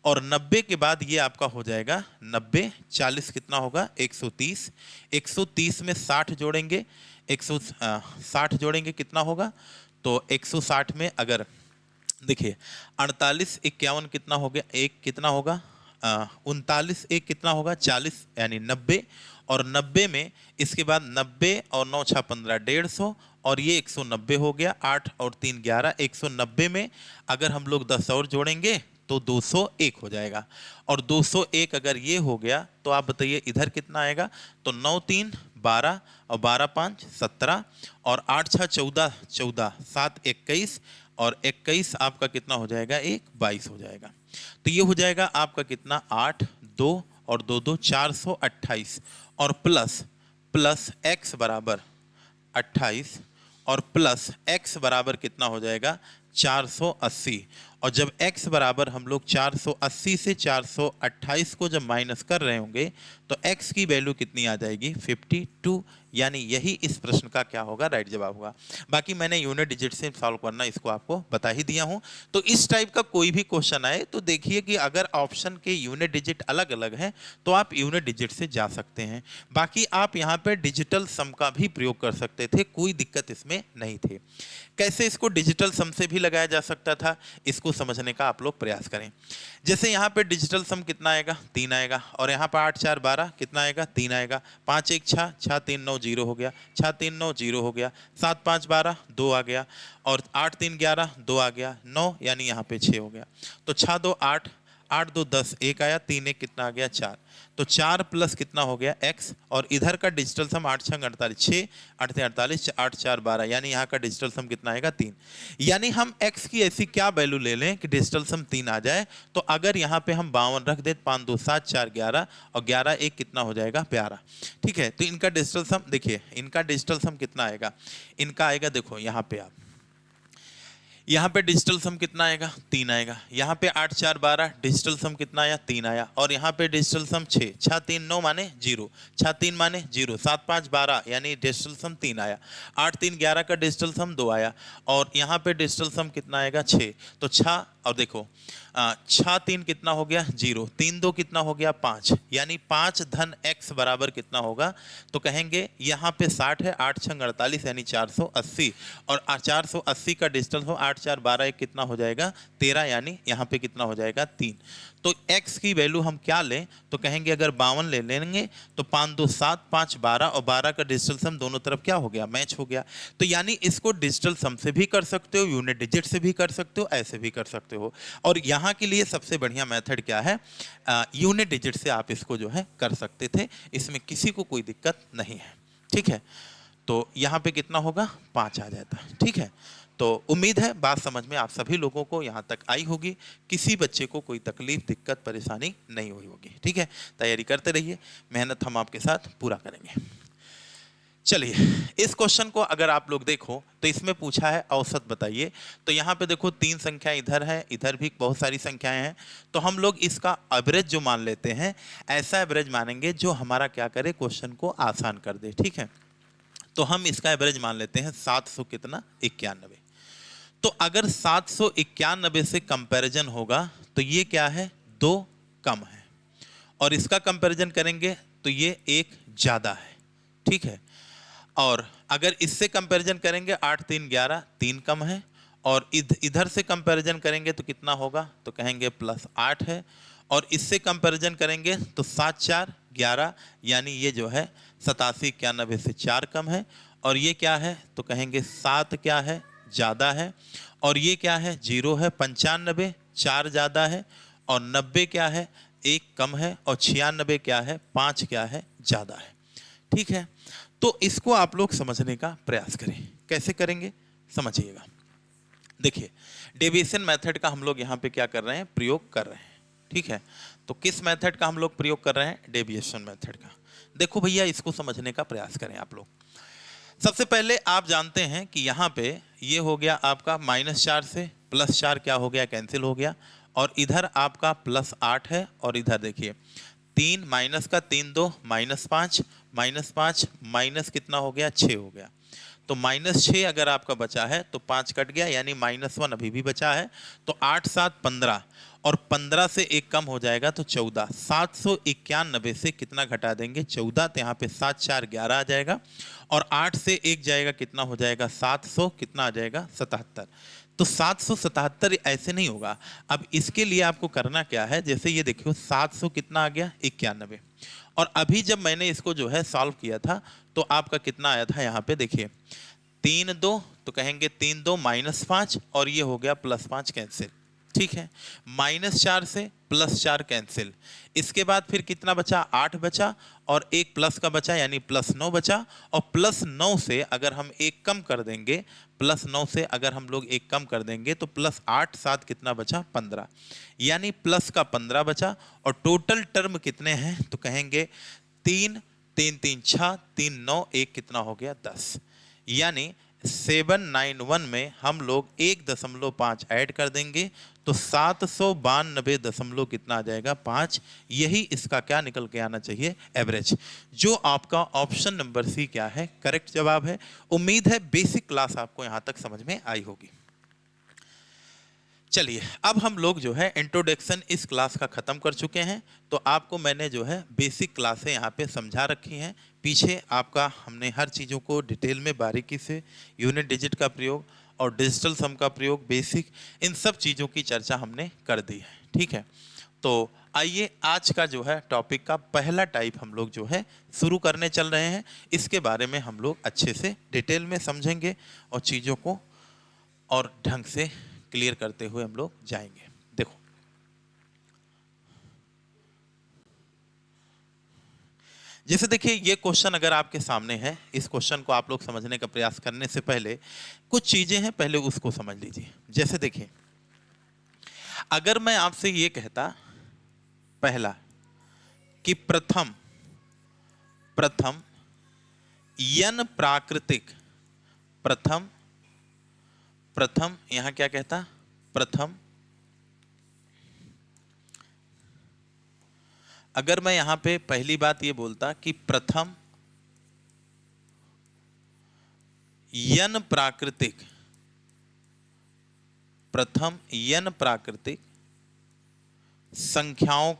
और 90 के बाद ये आपका हो जाएगा 90 40 कितना होगा, 130। 130 में 60 जोड़ेंगे, 160 जोड़ेंगे कितना होगा, तो 160 में अगर देखिए 48 51 कितना हो गया, एक कितना होगा, 39 एक कितना होगा, 40, यानी 90। और 90 में इसके बाद 90 और 9 6 15 150, और ये 190 हो गया। 8 और 3 11, 190 में अगर हम लोग 10 और जोड़ेंगे तो 201 हो जाएगा। और 201 अगर ये हो गया तो आप बताइए इधर कितना आएगा, तो 9 3 12, और 12 5 17, और 8 6 14 14, 7 21, और 21 आपका कितना हो जाएगा, 1 22 हो जाएगा। तो ये हो जाएगा आपका कितना, 8 2 और 2 2 428, और प्लस x बराबर 28, और प्लस x बराबर कितना हो जाएगा, 480। और जब x बराबर हम लोग 480 से 428 को जब माइनस कर रहे होंगे तो x की वैल्यू कितनी आ जाएगी, 52, यानी यही इस प्रश्न का क्या होगा, राइट जवाब होगा। बाकी मैंने यूनिट डिजिट से सॉल्व करना इसको आपको बता ही दिया हूं। तो इस टाइप का कोई भी क्वेश्चन आए तो देखिए कि अगर ऑप्शन के यूनिट डिजिट अलग अलग हैं तो आप यूनिट डिजिट से जा सकते हैं। बाकी आप यहां पे डिजिटल सम का भी प्रयोग कर सकते थे, कोई दिक्कत इसमें नहीं थी। कैसे इसको डिजिटल सम से भी लगाया जा सकता था, इसको समझने का आप लोग प्रयास करें। जैसे यहाँ पे डिजिटल सम कितना आएगा, 3 आएगा, और यहाँ पे 8 4 12 कितना आएगा, 3 आएगा। 5 1 6, 6 3 9 0 हो गया, 6 3 9 0 हो गया। 7 5 12 2 आ गया, और 8 3 11 2 आ गया, 9 यानी यहाँ पे 6 हो गया। तो 6 2 8, 8 2 10, 1 आया, 3 1 कितना आ गया, 4। तो 4 प्लस कितना हो गया, x, और इधर का डिजिटल सम 8 6 48, 6 8 3 48, 8 4 12, यानी यहाँ का डिजिटल सम कितना आएगा, 3। यानी हम x की ऐसी क्या वैल्यू ले लें कि डिजिटल सम 3 आ जाए। तो अगर यहाँ पे हम 52 रख दे, 5 2 7 4 11, और 11 1 कितना हो जाएगा, 12। ठीक है, तो इनका डिजिटल सम देखिए, इनका डिजिटल सम कितना आएगा, इनका आएगा, देखो यहाँ पे आप, यहाँ पे डिजिटल सम कितना आएगा, 3 आएगा। यहाँ पे 8 4 12 डिजिटल सम कितना आया, 3 आया। और यहाँ पे डिजिटल सम 6 6 3 9 माने 0, 6 3 माने 0, 7 5 12 यानी डिजिटल सम 3 आया। 8 3 11 का डिजिटल सम 2 आया, और यहाँ पे डिजिटल सम कितना आएगा, 6। तो 6, और देखो 6 3 कितना हो गया, 0, 3 2 कितना हो गया, 5, यानी 5 धन x बराबर कितना होगा, तो कहेंगे यहाँ पे 60 है, 8 6 48 यानी 480, और 480 का डिजिटल हो 8 4 12 1 कितना हो जाएगा, 13, यानी यहाँ पे कितना हो जाएगा, 3। तो x की वैल्यू हम क्या लें, तो कहेंगे अगर 52 ले लेंगे तो 5 2 7 5 12, और 12 का डिजिटल सम दोनों तरफ क्या हो गया, मैच हो गया। तो यानी इसको डिजिटल सम से भी कर सकते हो, यूनिट डिजिट से भी कर सकते हो, ऐसे भी कर सकते हो। और यहाँ के लिए सबसे बढ़िया मेथड क्या है, यूनिट डिजिट से आप इसको जो है कर सकते थे, इसमें किसी को कोई दिक्कत नहीं है। ठीक है, तो यहाँ पे कितना होगा, 5 आ जाता है। ठीक है, तो उम्मीद है बात समझ में आप सभी लोगों को यहाँ तक आई होगी, किसी बच्चे को कोई तकलीफ दिक्कत परेशानी नहीं हुई होगी। ठीक है, तैयारी करते रहिए, मेहनत हम आपके साथ पूरा करेंगे। चलिए, इस क्वेश्चन को अगर आप लोग देखो तो इसमें पूछा है औसत बताइए। तो यहाँ पे देखो 3 संख्या इधर है, इधर भी बहुत सारी संख्याएं हैं, तो हम लोग इसका एवरेज जो मान लेते हैं, ऐसा एवरेज मानेंगे जो हमारा क्या करे, क्वेश्चन को आसान कर दे। ठीक है, तो हम इसका एवरेज मान लेते हैं 700 कितना, 91। तो अगर 791 से कंपैरिजन होगा तो ये क्या है, 2 कम है, और इसका कंपैरिजन करेंगे तो ये 1 ज़्यादा है। ठीक है, और अगर इससे कंपैरिजन करेंगे 8 3 11, 3 कम है, और इधर से कंपैरिजन करेंगे तो कितना होगा, तो कहेंगे +8 है, और इससे कंपैरिजन करेंगे तो 7 4 11, यानी ये जो है 87 91 से 4 कम है, और ये क्या है, तो कहेंगे 7 क्या है, ज़्यादा है, और ये क्या है, 0 है। 95 4 ज़्यादा है, और 90 क्या है, 1 कम है, और 96 क्या है, 5 क्या है, ज़्यादा है। ठीक है, तो इसको आप लोग समझने का प्रयास करें। कैसे करेंगे, समझिएगा। देखिए, डेविएशन मेथड का हम लोग यहाँ पे क्या कर रहे हैं, प्रयोग कर रहे हैं। ठीक है, तो किस मेथड का हम लोग प्रयोग कर रहे हैं, डेविएशन मेथड का। देखो भैया, इसको समझने का प्रयास करें आप लोग। सबसे पहले आप जानते हैं कि यहाँ पे ये हो गया आपका -4 से +4 क्या हो गया, कैंसिल हो गया, और इधर आपका +8 है, और इधर देखिए 3 माइनस का 3 2 -5, -5 माइनस कितना हो गया, 6 हो गया। तो -6 अगर आपका बचा है तो 5 कट गया, यानी -1 अभी भी बचा है। तो 8 7 15, और 15 से 1 कम हो जाएगा तो 14। 791 से कितना घटा देंगे, 14, तो यहाँ पे 7 4 11 आ जाएगा, और 8 से 1 जाएगा, कितना हो जाएगा, 700 कितना आ जाएगा, 77। तो 777 ऐसे नहीं होगा। अब इसके लिए आपको करना क्या है, जैसे ये देखियो 700 कितना आ गया, 91, और अभी जब मैंने इसको जो है सॉल्व किया था तो आपका कितना आया था, यहाँ पे देखिए 3 2, तो कहेंगे 3 2 -5, और ये हो गया +5 कैंसिल। ठीक है, -4 से +4 कैंसिल। इसके बाद फिर कितना बचा, 8 बचा, और एक प्लस का बचा, यानी +9 बचा, और +9 से अगर हम 1 कम कर देंगे, +9 से अगर हम लोग 1 कम कर देंगे तो +8 7 कितना बचा, 15, यानी प्लस का 15 बचा। और टोटल टर्म कितने हैं, तो कहेंगे 3 3 3 6 3 9 1 कितना हो गया, 10, यानी 791 में हम लोग 1.5 ऐड कर देंगे तो 792 दशमलव कितना आ जाएगा 5। यही इसका क्या निकल के आना चाहिए एवरेज, जो आपका ऑप्शन नंबर सी क्या है करेक्ट जवाब है। उम्मीद है बेसिक क्लास आपको यहां तक समझ में आई होगी। चलिए अब हम लोग जो है इंट्रोडक्शन इस क्लास का ख़त्म कर चुके हैं। तो आपको मैंने जो है बेसिक क्लासें यहाँ पे समझा रखी हैं। पीछे आपका हमने हर चीज़ों को डिटेल में बारीकी से यूनिट डिजिट का प्रयोग और डिजिटल सम का प्रयोग, बेसिक, इन सब चीज़ों की चर्चा हमने कर दी है। ठीक है, तो आइए आज का जो है टॉपिक का पहला टाइप हम लोग जो है शुरू करने चल रहे हैं। इसके बारे में हम लोग अच्छे से डिटेल में समझेंगे और चीज़ों को और ढंग से क्लियर करते हुए हम लोग जाएंगे। देखो जैसे देखिए ये क्वेश्चन अगर आपके सामने है, इस क्वेश्चन को आप लोग समझने का प्रयास करने से पहले कुछ चीजें हैं, पहले उसको समझ लीजिए। जैसे देखिए अगर मैं आपसे ये कहता पहला कि प्रथम यन प्राकृतिक, प्रथम यहां क्या कहता प्रथम, अगर मैं यहां पे पहली बात ये बोलता कि प्रथम यन प्राकृतिक संख्याओं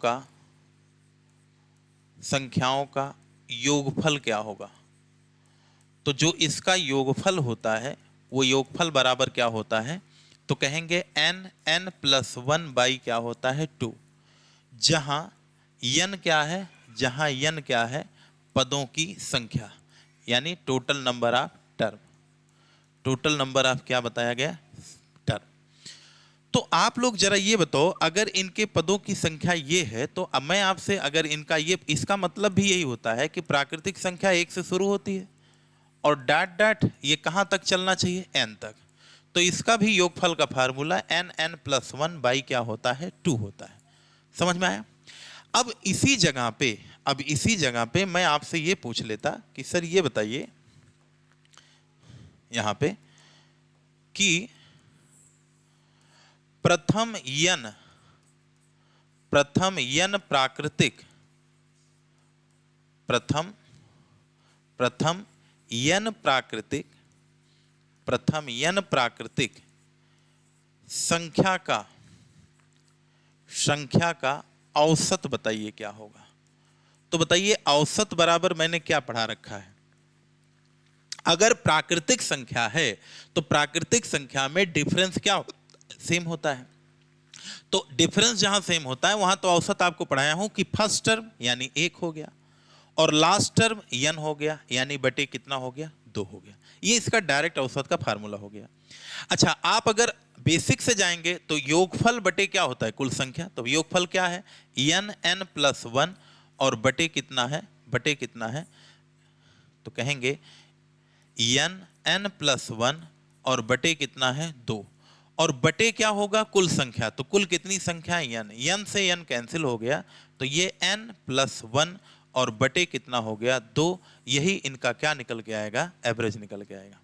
का योगफल क्या होगा, तो जो इसका योगफल होता है वो योगफल बराबर क्या होता है, तो कहेंगे n प्लस 1 बाई क्या होता है 2, जहां n क्या है पदों की संख्या, यानी total number of term, total number of क्या बताया गया टर्म। तो आप लोग जरा ये बताओ अगर इनके पदों की संख्या ये है तो अब मैं आपसे अगर इनका ये, इसका मतलब भी यही होता है कि प्राकृतिक संख्या 1 से शुरू होती है और डॉट डॉट ये कहां तक चलना चाहिए n तक, तो इसका भी योगफल का फार्मूला n प्लस 1 बाई क्या होता है 2 होता है। समझ में आया? अब इसी जगह पे मैं आपसे ये पूछ लेता कि सर ये बताइए यहां पे कि प्रथम यन प्राकृतिक संख्या का औसत बताइए क्या होगा। तो बताइए औसत बराबर मैंने क्या पढ़ा रखा है, अगर प्राकृतिक संख्या है तो प्राकृतिक संख्या में डिफरेंस क्या सेम होता है, तो डिफरेंस जहां सेम होता है वहां तो औसत आपको पढ़ाया हूं कि फर्स्ट टर्म यानी 1 हो गया और लास्ट टर्म n हो गया, यानी बटे कितना हो गया 2 हो गया। ये इसका डायरेक्ट औसत का फार्मूला हो गया। अच्छा आप अगर बेसिक से जाएंगे तो योगफल बटे क्या होता है कुल संख्या, तो योगफल क्या है n प्लस 1 और बटे कितना है, तो कहेंगे n प्लस 1 और बटे कितना है 2, और बटे क्या होगा कुल संख्या, तो कुल कितनी संख्या है n से n कैंसिल हो गया तो ये n प्लस 1 और बटे कितना हो गया 2, यही इनका क्या निकल के आएगा एवरेज निकल के आएगा।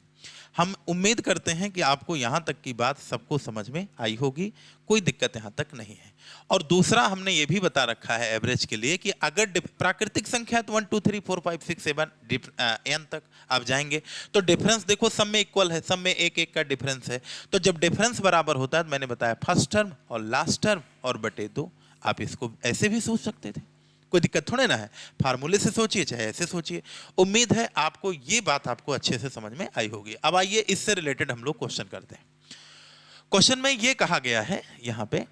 हम उम्मीद करते हैं कि आपको यहाँ तक की बात सबको समझ में आई होगी, कोई दिक्कत यहाँ तक नहीं है। और दूसरा हमने ये भी बता रखा है एवरेज के लिए कि अगर प्राकृतिक संख्या तो 1 2 3 4 5 6 7 n तक आप जाएंगे तो डिफरेंस देखो सब में इक्वल है, सब में 1 1 का डिफरेंस है। तो जब डिफरेंस बराबर होता है तो मैंने बताया फर्स्ट टर्म और लास्ट टर्म और बटे 2, आप इसको ऐसे भी सोच सकते थे, कोई दिक्कत थोड़े ना है, फार्मूले से सोचिए चाहे ऐसे सोचिए। उम्मीद है आपको ये बात आपको अच्छे से समझ में आई होगी। अब आइए इससे रिलेटेड हम लोग क्वेश्चन करते हैं। क्वेश्चन में ये कहा गया है, यहाँ पे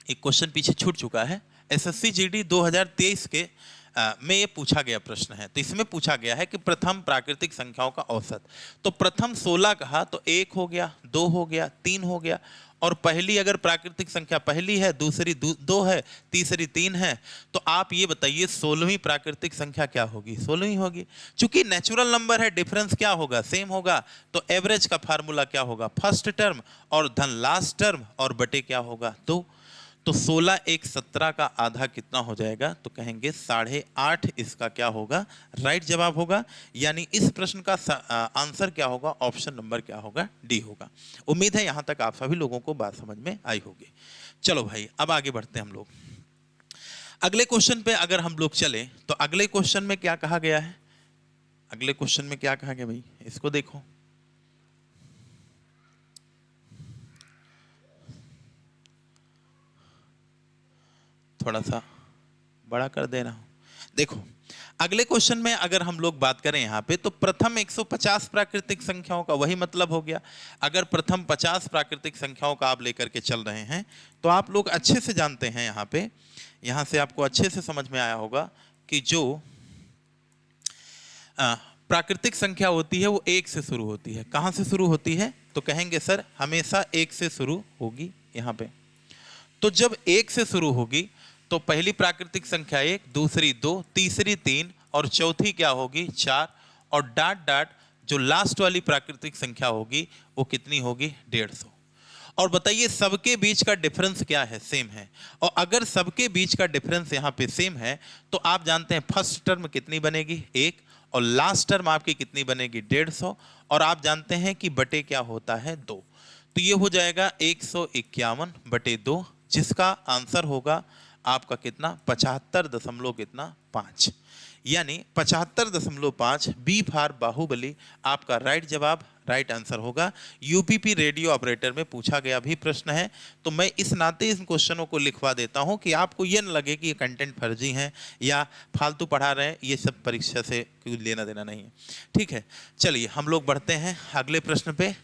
एक क्वेश्चन पीछे छूट चुका है, एसएससी जीडी 2023 के में ये पूछा गया प्रश्न है। तो इसमें पूछा गया है कि प्रथम प्राकृतिक संख्याओं का औसत, तो प्रथम 16 कहा तो 1 हो गया, 2 हो गया, 3 हो गया, और पहली अगर प्राकृतिक संख्या पहली है, दूसरी 2 है, तीसरी 3 है, तो आप ये बताइए 16वीं प्राकृतिक संख्या क्या होगी, 16वीं होगी। चूंकि नेचुरल नंबर है डिफरेंस क्या होगा सेम होगा, तो एवरेज का फार्मूला क्या होगा फर्स्ट टर्म और धन लास्ट टर्म और बटे क्या होगा 2। तो 16 एक 17 का आधा कितना हो जाएगा, तो कहेंगे 8.5 इसका क्या होगा, राइट जवाब होगा। यानी इस प्रश्न का आंसर क्या होगा, ऑप्शन नंबर क्या होगा, डी होगा। उम्मीद है यहां तक आप सभी लोगों को बात समझ में आई होगी। चलो भाई अब आगे बढ़ते हैं हम लोग। अगले क्वेश्चन पे अगर हम लोग चले तो अगले क्वेश्चन में क्या कहा गया है, अगले क्वेश्चन में क्या कहा गया भाई, इसको देखो। थोड़ा सा बड़ा कर दे रहा हूं। देखो अगले क्वेश्चन में अगर हम लोग बात करें यहाँ पे, तो प्रथम 150 प्राकृतिक संख्याओं का वही मतलब हो गया। अगर प्रथम 50 प्राकृतिक संख्याओं का आप लेकर के चल रहे हैं तो आप लोग अच्छे से जानते हैं, यहाँ पे यहाँ से आपको अच्छे से समझ में आया होगा कि जो प्राकृतिक संख्या होती है वो 1 से शुरू होती है। कहाँ से शुरू होती है, तो कहेंगे सर हमेशा 1 से शुरू होगी यहाँ पे। तो जब 1 से शुरू होगी तो पहली प्राकृतिक संख्या 1, दूसरी 2, तीसरी 3 और चौथी क्या होगी 4, और डाट डाट जो लास्ट वाली प्राकृतिक संख्या होगी वो कितनी होगी 150। और बताइए सबके बीच का डिफरेंस क्या है, सेम है। और अगर सबके बीच का डिफरेंस यहाँ पे सेम है तो आप जानते हैं फर्स्ट टर्म कितनी बनेगी 1 और लास्ट टर्म आपकी कितनी बनेगी 150, और आप जानते हैं कि बटे क्या होता है 2। तो ये हो जाएगा 151 बटे 2, जिसका आंसर होगा आपका कितना 75.5, यानी 75.5 बी फॉर बाहुबली आपका राइट जवाब, राइट आंसर होगा। यूपीपी रेडियो ऑपरेटर में पूछा गया भी प्रश्न है, तो मैं इस नाते इन क्वेश्चनों को लिखवा देता हूं कि आपको ये न लगे कि ये कंटेंट फर्जी हैं या फालतू पढ़ा रहे हैं, ये सब परीक्षा से कोई लेना देना नहीं है। ठीक है, चलिए हम लोग बढ़ते हैं अगले प्रश्न पे।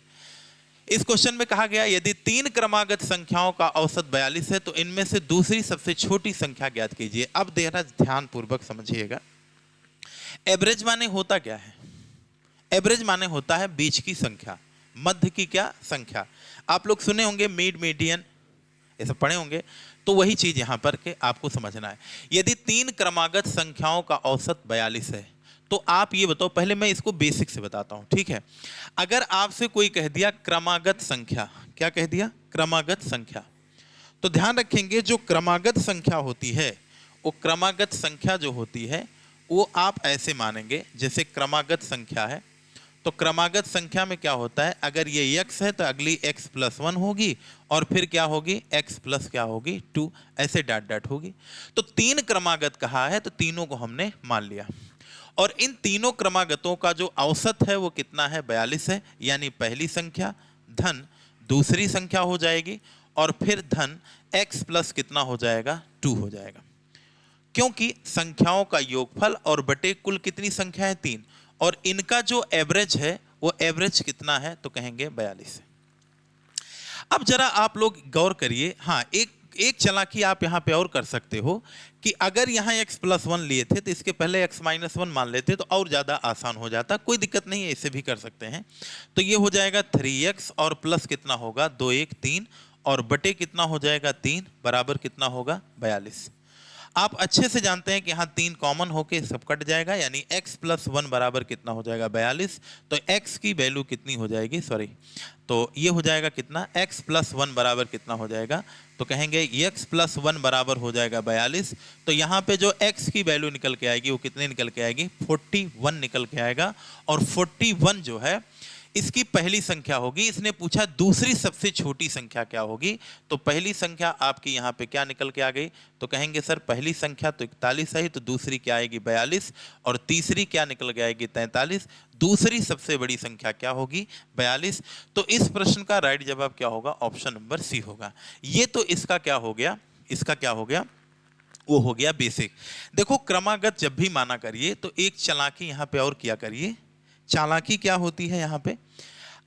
इस क्वेश्चन में कहा गया यदि 3 क्रमागत संख्याओं का औसत 42 है तो इनमें से दूसरी सबसे छोटी संख्या ज्ञात कीजिए। अब देना ध्यान पूर्वक समझिएगा। एवरेज माने होता क्या है, एवरेज माने होता है बीच की संख्या, मध्य की क्या संख्या। आप लोग सुने होंगे मीड, मीडियन, ये सब पढ़े होंगे, तो वही चीज यहां पर के आपको समझना है। यदि 3 क्रमागत संख्याओं का औसत 42 है तो आप ये बताओ, पहले मैं इसको बेसिक से बताता हूं, ठीक है। अगर आपसे कोई कह दिया क्रमागत संख्या, क्या कह दिया, क्रमागत संख्या, तो ध्यान रखेंगे जो क्रमागत संख्या होती है वो क्रमागत संख्या जो होती है वो आप ऐसे मानेंगे जैसे क्रमागत संख्या है। तो क्रमागत संख्या में क्या होता है, अगर ये x है तो अगली x + 1 होगी और फिर क्या होगी x + क्या होगी 2, ऐसे डाट डाट होगी। तो 3 क्रमागत कहा है तो तीनों को हमने मान लिया, और इन तीनों क्रमागतों का जो औसत है वो कितना है 42 है। यानी पहली संख्या धन दूसरी संख्या हो जाएगी और फिर धन x + कितना हो जाएगा 2 हो जाएगा, क्योंकि संख्याओं का योगफल और बटे कुल कितनी संख्या है 3, और इनका जो एवरेज है वो एवरेज कितना है, तो कहेंगे 42 है। अब जरा आप लोग गौर करिए, हाँ एक चालाकी आप यहाँ पे और कर सकते हो कि अगर यहाँ x + 1 लिए थे तो इसके पहले x - 1 मान लेते तो और ज़्यादा आसान हो जाता, कोई दिक्कत नहीं है, इसे भी कर सकते हैं। तो ये हो जाएगा 3x और प्लस कितना होगा 2 1 3 और बटे कितना हो जाएगा 3 बराबर कितना होगा 42। आप अच्छे से जानते हैं कि यहाँ 3 कॉमन होके सब कट जाएगा, यानी x + 1 बराबर कितना हो जाएगा 42। तो x की वैल्यू कितनी हो जाएगी, सॉरी, तो ये हो जाएगा कितना, x + 1 बराबर कितना हो जाएगा, तो कहेंगे x + 1 बराबर हो जाएगा 42। तो यहाँ पे जो x की वैल्यू निकल के आएगी वो कितनी निकल के आएगी 41 निकल के आएगा। और 41 जो है इसकी पहली संख्या होगी। इसने पूछा दूसरी सबसे छोटी संख्या क्या होगी, तो पहली संख्या आपकी यहाँ पे क्या निकल के आ गई, तो कहेंगे सर पहली संख्या तो 41 है, तो दूसरी क्या आएगी 42 और तीसरी क्या निकल के आएगी 43। दूसरी सबसे बड़ी संख्या क्या होगी 42। तो इस प्रश्न का राइट जवाब क्या होगा, ऑप्शन नंबर सी होगा। ये तो इसका क्या हो गया, इसका क्या हो गया, वो हो गया बेसिक। देखो क्रमागत जब भी माना करिए तो एक चालाकी यहाँ पे और किया करिए। चालाकी क्या होती है यहाँ पे,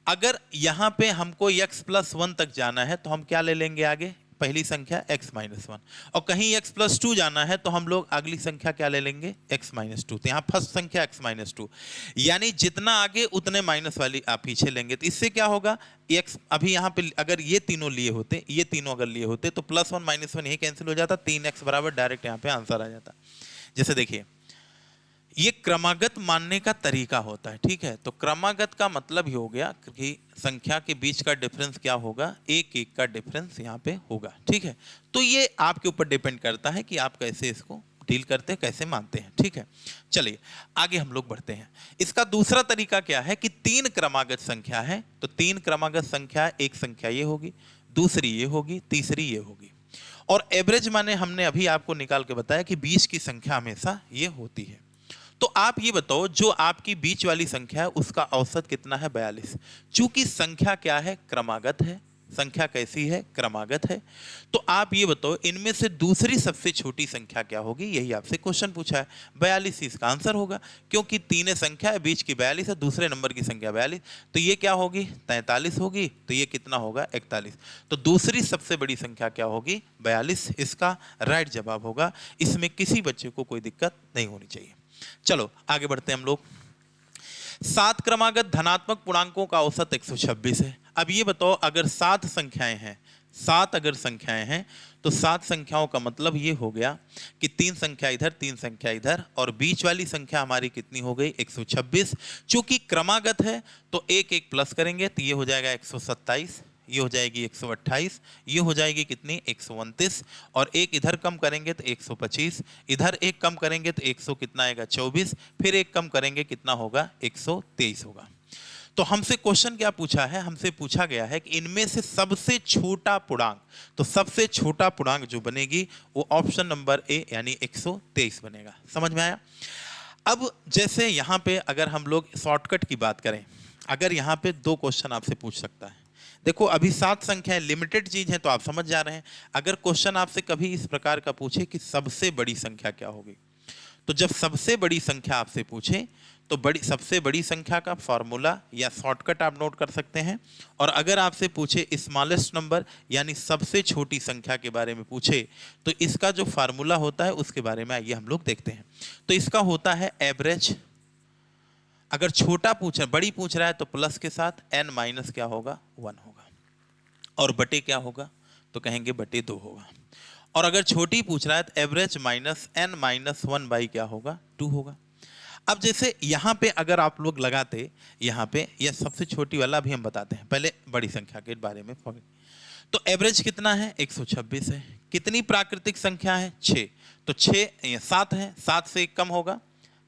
अगर यहाँ पे हमको x + 1 तक जाना है तो हम क्या ले लेंगे आगे, पहली संख्या x - 1, और कहीं x + 2 जाना है तो हम लोग अगली संख्या क्या ले लेंगे x - 2। तो यहाँ फर्स्ट संख्या x - 2, यानी जितना आगे उतने माइनस वाली आप पीछे लेंगे। तो इससे क्या होगा, x अभी यहाँ पे अगर ये तीनों लिए होते, ये तीनों अगर लिए होते तो +1 - 1 यही कैंसिल हो जाता, 3x बराबर डायरेक्ट यहाँ पे आंसर आ जाता। जैसे देखिए ये क्रमागत मानने का तरीका होता है, ठीक है। तो क्रमागत का मतलब ही हो गया कि संख्या के बीच का डिफरेंस क्या होगा, एक एक का डिफरेंस यहाँ पे होगा, ठीक है। तो ये आपके ऊपर डिपेंड करता है कि आप कैसे इसको डील करते हैं, कैसे मानते हैं, ठीक है। चलिए आगे हम लोग बढ़ते हैं। इसका दूसरा तरीका क्या है कि तीन क्रमागत संख्या है, तो तीन क्रमागत संख्या, एक संख्या ये होगी, दूसरी ये होगी, तीसरी ये होगी, और एवरेज माने हमने अभी आपको निकाल के बताया कि बीच की संख्या हमेशा ये होती है। तो आप ये बताओ, जो आपकी बीच वाली संख्या है उसका औसत कितना है, 42। चूंकि संख्या क्या है, क्रमागत है, संख्या कैसी है, क्रमागत है, तो आप ये बताओ इनमें से दूसरी सबसे छोटी संख्या क्या होगी, यही आपसे क्वेश्चन पूछा है। 42 इसका आंसर होगा, क्योंकि तीन संख्या है, बीच की 42 है, दूसरे नंबर की संख्या 42, तो ये क्या होगी, 43 होगी, तो ये कितना होगा, 41। तो दूसरी सबसे बड़ी संख्या क्या होगी, 42, इसका राइट जवाब होगा। इसमें किसी बच्चे को कोई दिक्कत नहीं होनी चाहिए। चलो आगे बढ़ते हैं हम लोग। 7 क्रमागत धनात्मक पूर्णांकों का औसत 126 है। अब ये बताओ, अगर 7 संख्याएं हैं, 7 अगर संख्याएं हैं, तो 7 संख्याओं का मतलब ये हो गया कि 3 संख्या इधर, 3 संख्या इधर, और बीच वाली संख्या हमारी कितनी हो गई, 126। चूंकि क्रमागत है तो एक एक प्लस करेंगे तो ये हो जाएगा 127, ये हो जाएगी 128, ये हो जाएगी कितनी, 129, और एक इधर कम करेंगे तो 125, इधर एक कम करेंगे तो 100 कितना आएगा, 24, फिर एक कम करेंगे कितना होगा, 123 होगा। तो हमसे क्वेश्चन क्या पूछा है, हमसे पूछा गया है कि इनमें से सबसे छोटा पूर्णांक, तो सबसे छोटा पूर्णांक जो बनेगी वो ऑप्शन नंबर ए यानी 123 बनेगा। समझ में आया। अब जैसे यहाँ पे अगर हम लोग शॉर्टकट की बात करें, अगर यहाँ पे 2 क्वेश्चन आपसे पूछ सकता है। देखो अभी 7 संख्याएं लिमिटेड चीज है तो आप समझ जा रहे हैं। अगर क्वेश्चन आपसे कभी इस प्रकार का पूछे कि सबसे बड़ी संख्या क्या होगी, तो जब सबसे बड़ी संख्या आपसे पूछे तो सबसे बड़ी संख्या का फॉर्मूला या शॉर्टकट आप नोट कर सकते हैं। और अगर आपसे पूछे स्मॉलेस्ट नंबर यानी सबसे छोटी संख्या के बारे में पूछे, तो इसका जो फार्मूला होता है उसके बारे में आइए हम लोग देखते हैं। तो इसका होता है एवरेज। अगर छोटा पूछ बड़ी पूछ रहा है तो प्लस के साथ n माइनस क्या होगा, 1 होगा, और बटे क्या होगा, तो कहेंगे बटे 2 होगा। और अगर छोटी पूछ रहा है तो average minus n minus 1 by क्या होगा, 2 होगा। अब जैसे यहाँ पे अगर आप लोग लगाते, यहाँ पे यह सबसे छोटी वाला भी हम बताते हैं, पहले बड़ी संख्या के बारे में। तो एवरेज कितना है, 126 है। कितनी प्राकृतिक संख्या है, 6, तो 7 है, 7 से 1 कम होगा,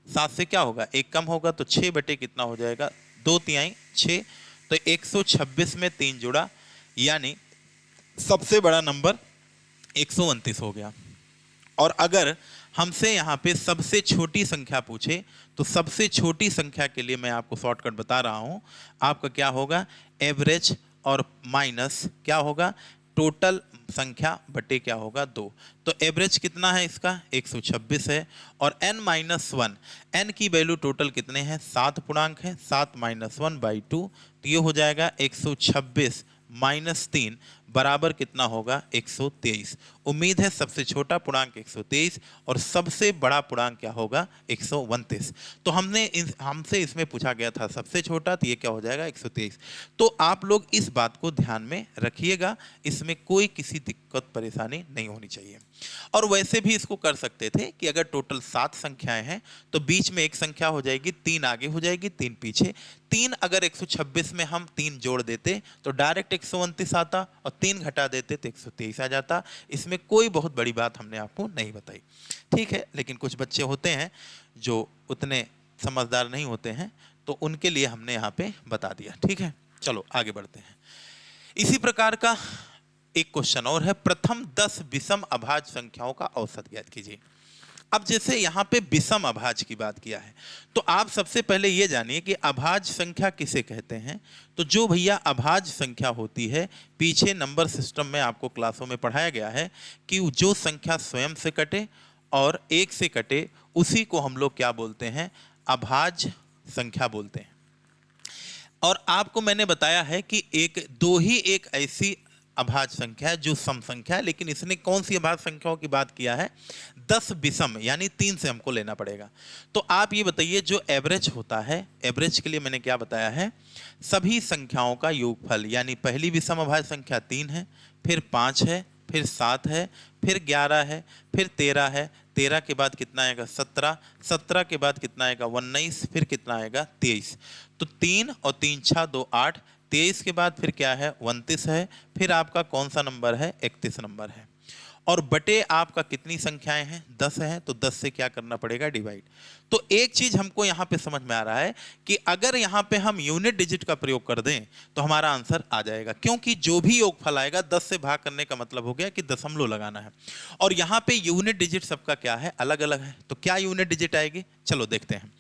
7 से क्या होगा, 1 कम होगा, तो 6 बटे कितना हो जाएगा, 2×3 6, तो 126 में 3 जुड़ा, यानी सबसे बड़ा नंबर 129 हो गया। और अगर हमसे यहाँ पे सबसे छोटी संख्या पूछे, तो सबसे छोटी संख्या के लिए मैं आपको शॉर्टकट बता रहा हूँ, आपका क्या होगा, एवरेज और माइनस क्या होगा, टोटल संख्या बटे क्या होगा, 2। तो एवरेज कितना है इसका, 126 है, और n माइनस 1, n की वैल्यू टोटल कितने हैं, 7 पूर्णांक है, 7 माइनस 1 बाई 2, तो ये हो जाएगा 126 माइनस 3 बराबर कितना होगा, 123। उम्मीद है सबसे छोटा पूर्णांक 123 और सबसे बड़ा पूर्णांक क्या होगा, 129। तो हमसे इसमें पूछा गया था सबसे छोटा, तो ये क्या हो जाएगा, 123। तो आप लोग इस बात को ध्यान में रखिएगा, इसमें कोई किसी दिक्कत परेशानी नहीं होनी चाहिए। और वैसे भी इसको कर सकते थे कि अगर टोटल 7 संख्याएं हैं तो बीच में एक संख्या हो जाएगी, 3 आगे हो जाएगी, 3 पीछे। 3 अगर 126 में हम 3 जोड़ देते तो डायरेक्ट 129 आता, और 3 घटा देते तो 123 आ जाता। इसमें कोई बहुत बड़ी बात हमने आपको नहीं बताई, ठीक है। लेकिन कुछ बच्चे होते हैं जो उतने समझदार नहीं होते हैं, तो उनके लिए हमने यहाँ पे बता दिया, ठीक है। चलो आगे बढ़ते हैं। इसी प्रकार का एक क्वेश्चन और है, प्रथम 10 विषम अभाज्य संख्याओं का औसत ज्ञात कीजिए। अब जैसे यहाँ पे विषम अभाज्य की बात किया है, तो आप सबसे पहले ये जानिए कि अभाज्य संख्या किसे कहते हैं। तो जो भैया अभाज्य संख्या होती है, पीछे नंबर सिस्टम में आपको क्लासों में पढ़ाया गया है कि जो संख्या स्वयं से कटे और 1 से कटे, उसी को हम लोग क्या बोलते हैं, अभाज्य संख्या बोलते हैं। और आपको मैंने बताया है कि दो ही एक ऐसी अभाज्य संख्या है जो सम संख्या है, लेकिन इसने कौन सी अभाज्य संख्याओं की बात किया है, 10 विषम, यानी 3 से हमको लेना पड़ेगा। तो आप ये बताइए, जो एवरेज होता है, एवरेज के लिए मैंने क्या बताया है, सभी संख्याओं का योगफल, यानी पहली विषम अभाज्य संख्या 3 है, फिर 5 है, फिर 7 है, फिर 11 है, फिर 13 है, 13 के बाद कितना आएगा 17, 17 के बाद कितना आएगा 19, फिर कितना आएगा 23। तो 3 और 3 6 2 8, 23 के बाद फिर क्या है 29 है, फिर आपका कौन सा नंबर है 31 नंबर है। और बटे आपका कितनी संख्याएं हैं 10 है, तो 10 से क्या करना पड़ेगा डिवाइड। तो एक चीज हमको यहां पे समझ में आ रहा है कि अगर यहां पे हम यूनिट डिजिट का प्रयोग कर दें तो हमारा आंसर आ जाएगा, क्योंकि जो भी योगफल आएगा 10 से भाग करने का मतलब हो गया कि दशमलव लगाना है। और यहां पे यूनिट डिजिट सबका क्या है अलग अलग है, तो क्या यूनिट डिजिट आएगी चलो देखते हैं।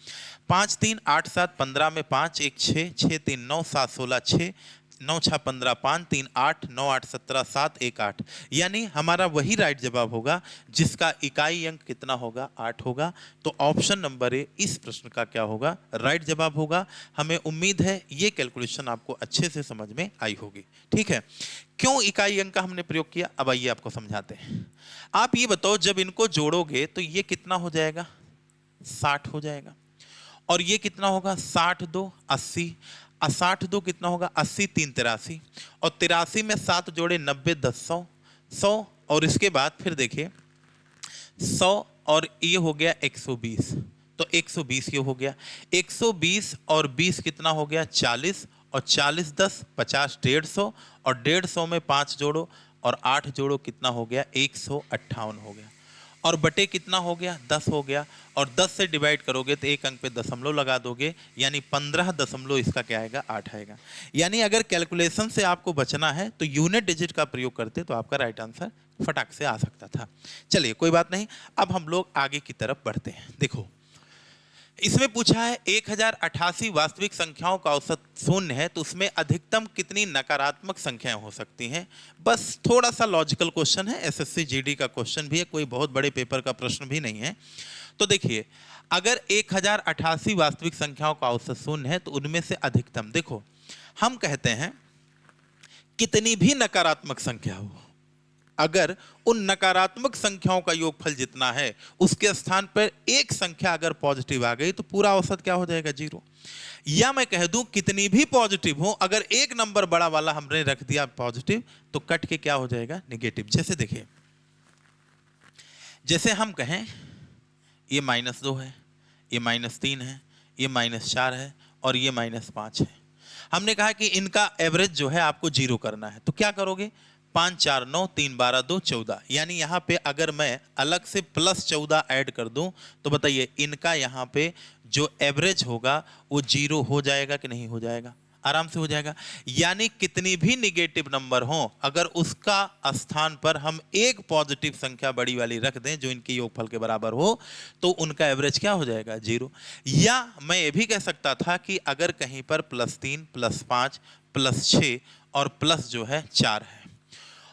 5 3 8 7 15 में 5 1 6 6 3 9 7 16 6 9 6 15 5 3 8 9 8 17 7 1 8, यानी हमारा वही राइट जवाब होगा जिसका इकाई अंक कितना होगा 8 होगा। तो ऑप्शन नंबर ए इस प्रश्न का क्या होगा राइट जवाब होगा। हमें उम्मीद है ये कैलकुलेशन आपको अच्छे से समझ में आई होगी। ठीक है, क्यों इकाई अंक का हमने प्रयोग किया अब आइए आपको समझाते हैं। आप ये बताओ जब इनको जोड़ोगे तो ये कितना हो जाएगा 60 हो जाएगा, और ये कितना होगा 60 2 80, 60 2 कितना होगा 80 3 83, और 83 में 7 जोड़े 90 10 100 100, और इसके बाद फिर देखिए 100 और ये हो गया 120, तो 120 ये हो गया 120 और 20 कितना हो गया 40, और 40 10 50 150, और 150 में 5 जोड़ो और 8 जोड़ो कितना हो गया 158 हो गया, और बटे कितना हो गया 10 हो गया, और 10 से डिवाइड करोगे तो एक अंक पे दशमलव लगा दोगे, यानी 15 दशमलव इसका क्या आएगा 8 आएगा। यानी अगर कैलकुलेशन से आपको बचना है तो यूनिट डिजिट का प्रयोग करते तो आपका राइट आंसर फटाक से आ सकता था। चलिए कोई बात नहीं, अब हम लोग आगे की तरफ बढ़ते हैं। देखो इसमें पूछा है 1088 वास्तविक संख्याओं का औसत शून्य है, तो उसमें अधिकतम कितनी नकारात्मक संख्याएं हो सकती हैं। बस थोड़ा सा लॉजिकल क्वेश्चन है, एसएससी जीडी का क्वेश्चन भी है, कोई बहुत बड़े पेपर का प्रश्न भी नहीं है। तो देखिए अगर 1088 वास्तविक संख्याओं का औसत शून्य है तो उनमें से अधिकतम, देखो हम कहते हैं कितनी भी नकारात्मक संख्या हो, अगर उन नकारात्मक संख्याओं का योगफल जितना है उसके स्थान पर एक संख्या अगर पॉजिटिव आ गई तो पूरा औसत क्या हो जाएगा 0। या मैं कह दूं कितनी भी पॉजिटिव हो, अगर एक नंबर बड़ा वाला हमने रख दिया पॉजिटिव तो कट के क्या हो जाएगा नेगेटिव। जैसे देखिए, जैसे हम कहें ये -2 है, ये -3 है, ये -4 है, और ये -5 है। हमने कहा कि इनका एवरेज जो है आपको 0 करना है, तो क्या करोगे 5 4 9 3 12 2 14, यानी यहाँ पे अगर मैं अलग से +14 ऐड कर दूं तो बताइए इनका यहाँ पे जो एवरेज होगा वो 0 हो जाएगा कि नहीं हो जाएगा, आराम से हो जाएगा। यानी कितनी भी निगेटिव नंबर हो अगर उसका स्थान पर हम एक पॉजिटिव संख्या बड़ी वाली रख दें जो इनके योगफल के बराबर हो तो उनका एवरेज क्या हो जाएगा 0। या मैं ये भी कह सकता था कि अगर कहीं पर +3 +5 +6 और प्लस जो है 4 है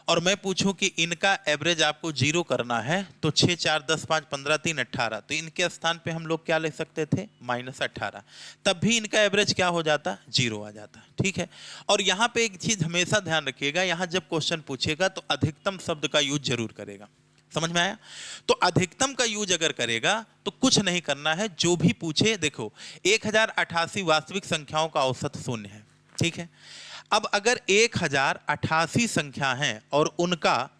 और मैं पूछूं कि इनका एवरेज आपको 0 करना है तो 6 4 10 5 15 3 18, तो इनके स्थान पे हम लोग क्या ले सकते थे -18, तब भी इनका एवरेज क्या हो जाता 0 आ जाता। ठीक है, और यहाँ पे एक चीज हमेशा ध्यान रखिएगा, यहाँ जब क्वेश्चन पूछेगा तो अधिकतम शब्द का यूज जरूर करेगा। समझ में आया? तो अधिकतम का यूज अगर करेगा तो कुछ नहीं करना है, जो भी पूछे देखो 1088 वास्तविक संख्याओं का औसत 0 है। ठीक है, अब अगर 1088 संख्या हैं और उनका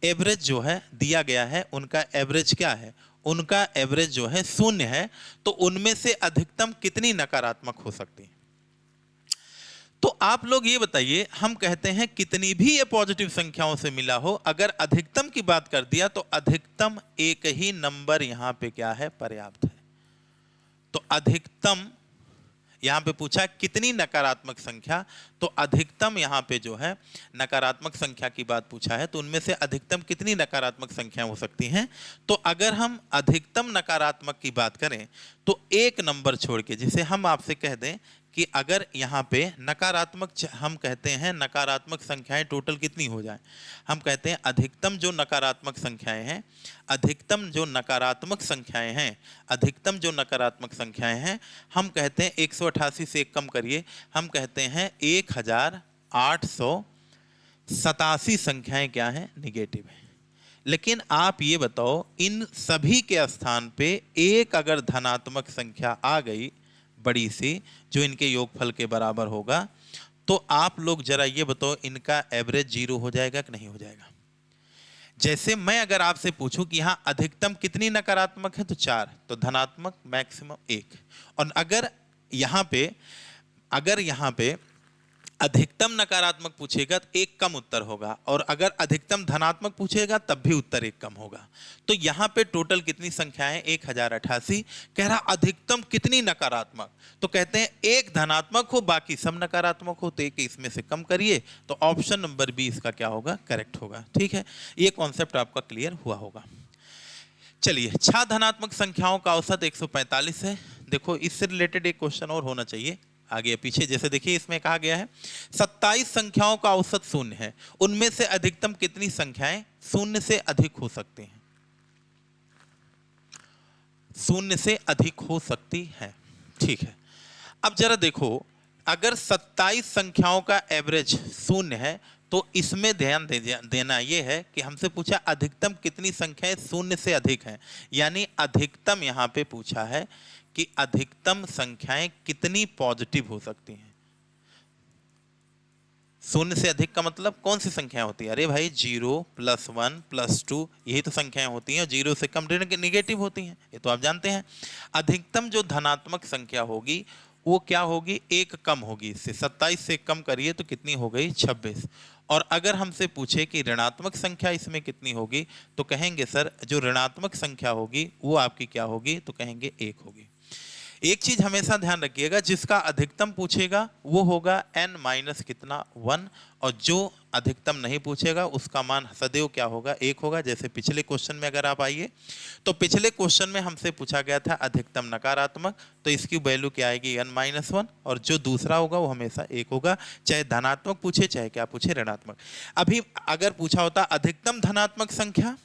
एवरेज जो है दिया गया है, उनका एवरेज क्या है, उनका एवरेज जो है 0 है, तो उनमें से अधिकतम कितनी नकारात्मक हो सकती है। तो आप लोग ये बताइए, हम कहते हैं कितनी भी ये पॉजिटिव संख्याओं से मिला हो, अगर अधिकतम की बात कर दिया तो अधिकतम एक ही नंबर यहां पे क्या है पर्याप्त है। तो अधिकतम यहां पे पूछा कितनी नकारात्मक संख्या, तो अधिकतम यहां पे जो है नकारात्मक संख्या की बात पूछा है, तो उनमें से अधिकतम कितनी नकारात्मक संख्या हो सकती हैं। तो अगर हम अधिकतम नकारात्मक की बात करें तो एक नंबर छोड़ के, जिसे हम आपसे कह दें कि अगर यहाँ पे नकारात्मक, हम कहते हैं नकारात्मक संख्याएं टोटल कितनी हो जाए, हम कहते हैं अधिकतम जो नकारात्मक संख्याएं हैं, अधिकतम जो नकारात्मक संख्याएं हैं, अधिकतम जो नकारात्मक संख्याएं हैं, हम कहते हैं 188 से एक कम करिए, हम कहते हैं 1887 संख्याएं क्या हैं निगेटिव है। लेकिन आप ये बताओ इन सभी के स्थान पे एक अगर धनात्मक संख्या आ गई बड़ी सी जो इनके योगफल के बराबर होगा, तो आप लोग जरा ये बताओ इनका एवरेज 0 हो जाएगा कि नहीं हो जाएगा। जैसे मैं अगर आपसे पूछूं कि यहाँ अधिकतम कितनी नकारात्मक है तो 4, तो धनात्मक मैक्सिमम 1। और अगर यहाँ पे अधिकतम नकारात्मक पूछेगा तो 1 कम उत्तर होगा, और अगर अधिकतम धनात्मक पूछेगा तब भी उत्तर 1 कम होगा। तो यहाँ पे टोटल कितनी संख्या है? 1088। कह रहा अधिकतम कितनी नकारात्मक, तो कहते हैं 1 धनात्मक हो बाकी सब नकारात्मक हो, तो 1 इसमें से कम करिए, तो ऑप्शन नंबर बी इसका क्या होगा? करेक्ट होगा। ठीक है, ये कॉन्सेप्ट आपका क्लियर हुआ होगा। चलिए, 6 धनात्मक संख्याओं का औसत 145 है। देखो, इससे रिलेटेड एक क्वेश्चन और होना चाहिए आगे पीछे। जैसे देखिए, इसमें कहा गया है 27 संख्याओं का औसत 0 है, उनमें से अधिकतम कितनी संख्याएं 0 से अधिक हो सकती हैं? 0 से अधिक हो सकती हैं। ठीक है, अब जरा देखो, अगर 27 संख्याओं का एवरेज 0 है तो इसमें ध्यान देना यह है कि हमसे पूछा अधिकतम कितनी संख्याएं 0 से अधिक हैं, यानी अधिकतम यहां पे पूछा है कि अधिकतम संख्याएं कितनी पॉजिटिव हो सकती हैं। 0 से अधिक का मतलब कौन सी संख्याएं होती है? अरे भाई 0 + 1 + 2 यही तो संख्याएं होती हैं, और 0 से कम निगेटिव होती हैं, ये तो आप जानते हैं। अधिकतम जो धनात्मक संख्या होगी वो क्या होगी? 1 कम होगी इससे। 27 से कम करिए तो कितनी हो गई? 26। और अगर हमसे पूछे कि ऋणात्मक संख्या इसमें कितनी होगी, तो कहेंगे सर जो ऋणात्मक संख्या होगी वो आपकी क्या होगी? तो कहेंगे 1 होगी। एक चीज हमेशा ध्यान रखिएगा, जिसका अधिकतम पूछेगा वो होगा n माइनस कितना? 1, और जो अधिकतम नहीं पूछेगा उसका मान सदैव क्या होगा? 1 होगा। जैसे पिछले क्वेश्चन में अगर आप आइए तो पिछले क्वेश्चन में हमसे पूछा गया था अधिकतम नकारात्मक, तो इसकी वैल्यू क्या आएगी? n माइनस 1, और जो दूसरा होगा वो हमेशा 1 होगा, चाहे धनात्मक पूछे चाहे क्या पूछे, ऋणात्मक। अभी अगर पूछा होता अधिकतम धनात्मक संख्या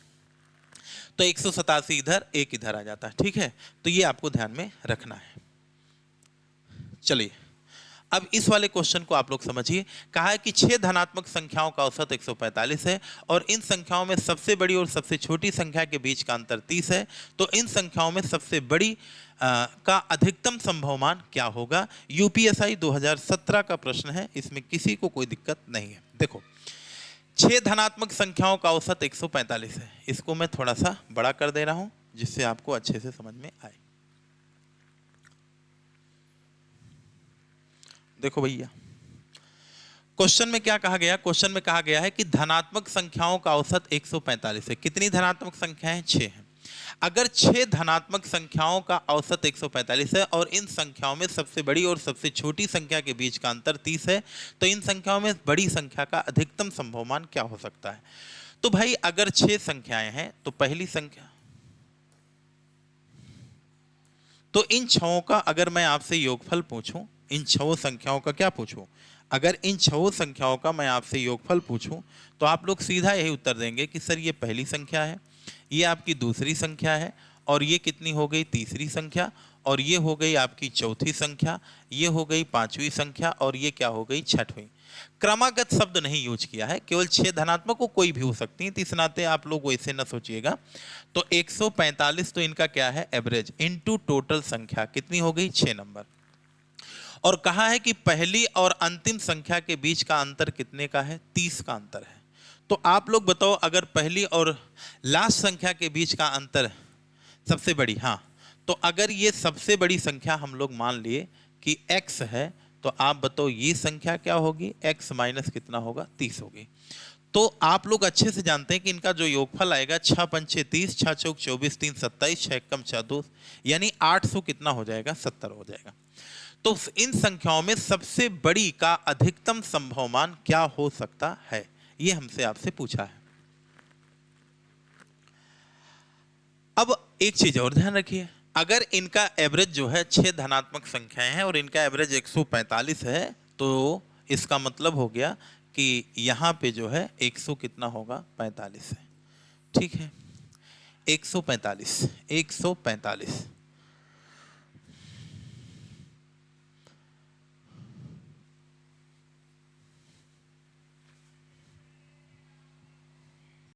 तो 187 इधर, 1 इधर आ जाता है। ठीक है, तो ये आपको ध्यान में रखना है। चलिए, अब इस वाले क्वेश्चन को आप लोग समझिए। कहा है कि 6 धनात्मक संख्याओं का औसत 145 है, और इन संख्याओं में सबसे बड़ी और सबसे छोटी संख्या के बीच का अंतर 30 है। तो इन संख्याओं में सबसे बड़ी का अधिकतम संभव मान क्या होगा? यूपीएसआई 2017 का प्रश्न है, इसमें किसी को कोई दिक्कत नहीं है। देखो, 6 धनात्मक संख्याओं का औसत 145 है। इसको मैं थोड़ा सा बड़ा कर दे रहा हूं जिससे आपको अच्छे से समझ में आए। देखो भैया, क्वेश्चन में क्या कहा गया? क्वेश्चन में कहा गया है कि धनात्मक संख्याओं का औसत 145 है। कितनी धनात्मक संख्याएं? 6 हैं। अगर 6 धनात्मक संख्याओं का औसत 145 है और इन संख्याओं में सबसे बड़ी और सबसे छोटी संख्या के बीच का अंतर 30 है, तो इन संख्याओं में बड़ी संख्या का अधिकतम संभव मान क्या हो सकता है? तो भाई अगर 6 संख्याएं हैं तो पहली संख्या, तो इन 6 का अगर मैं आपसे योगफल पूछूं, इन 6 संख्याओं का क्या पूछूं? अगर इन 6 संख्याओं का मैं आपसे योगफल पूछूं तो आप लोग सीधा यही उत्तर देंगे कि सर ये पहली संख्या है, ये आपकी दूसरी संख्या है, और ये कितनी हो गई? तीसरी संख्या, और ये हो गई आपकी चौथी संख्या, ये हो गई पांचवी संख्या, और ये क्या हो गई? छठवीं। क्रमागत शब्द नहीं यूज किया है, केवल 6 धनात्मक को कोई भी हो सकती है, तो इस नाते आप लोग वैसे न सोचिएगा। तो 145 तो इनका क्या है? एवरेज इनटू टोटल संख्या कितनी हो गई? 6 नंबर। और कहा है कि पहली और अंतिम संख्या के बीच का अंतर कितने का है? 30 का अंतर है। तो आप लोग बताओ, अगर पहली और लास्ट संख्या के बीच का अंतर सबसे बड़ी, हाँ, तो अगर ये सबसे बड़ी संख्या हम लोग मान लिए कि x है, तो आप बताओ ये संख्या क्या होगी? x माइनस कितना होगा? 30 होगी। तो आप लोग अच्छे से जानते हैं कि इनका जो योगफल आएगा 6 पंचे 30, 6 चौक 24, 3 27, 6 कम 6 2, यानी 800 कितना हो जाएगा? 70 हो जाएगा। तो इन संख्याओं में सबसे बड़ी का अधिकतम संभव मान क्या हो सकता है? ये हमसे आपसे पूछा है। अब एक चीज और ध्यान रखिए, अगर इनका एवरेज जो है 6 धनात्मक संख्याएं हैं और इनका एवरेज 145 है, तो इसका मतलब हो गया कि यहाँ पे जो है 100 कितना होगा? 45 है। ठीक है, 145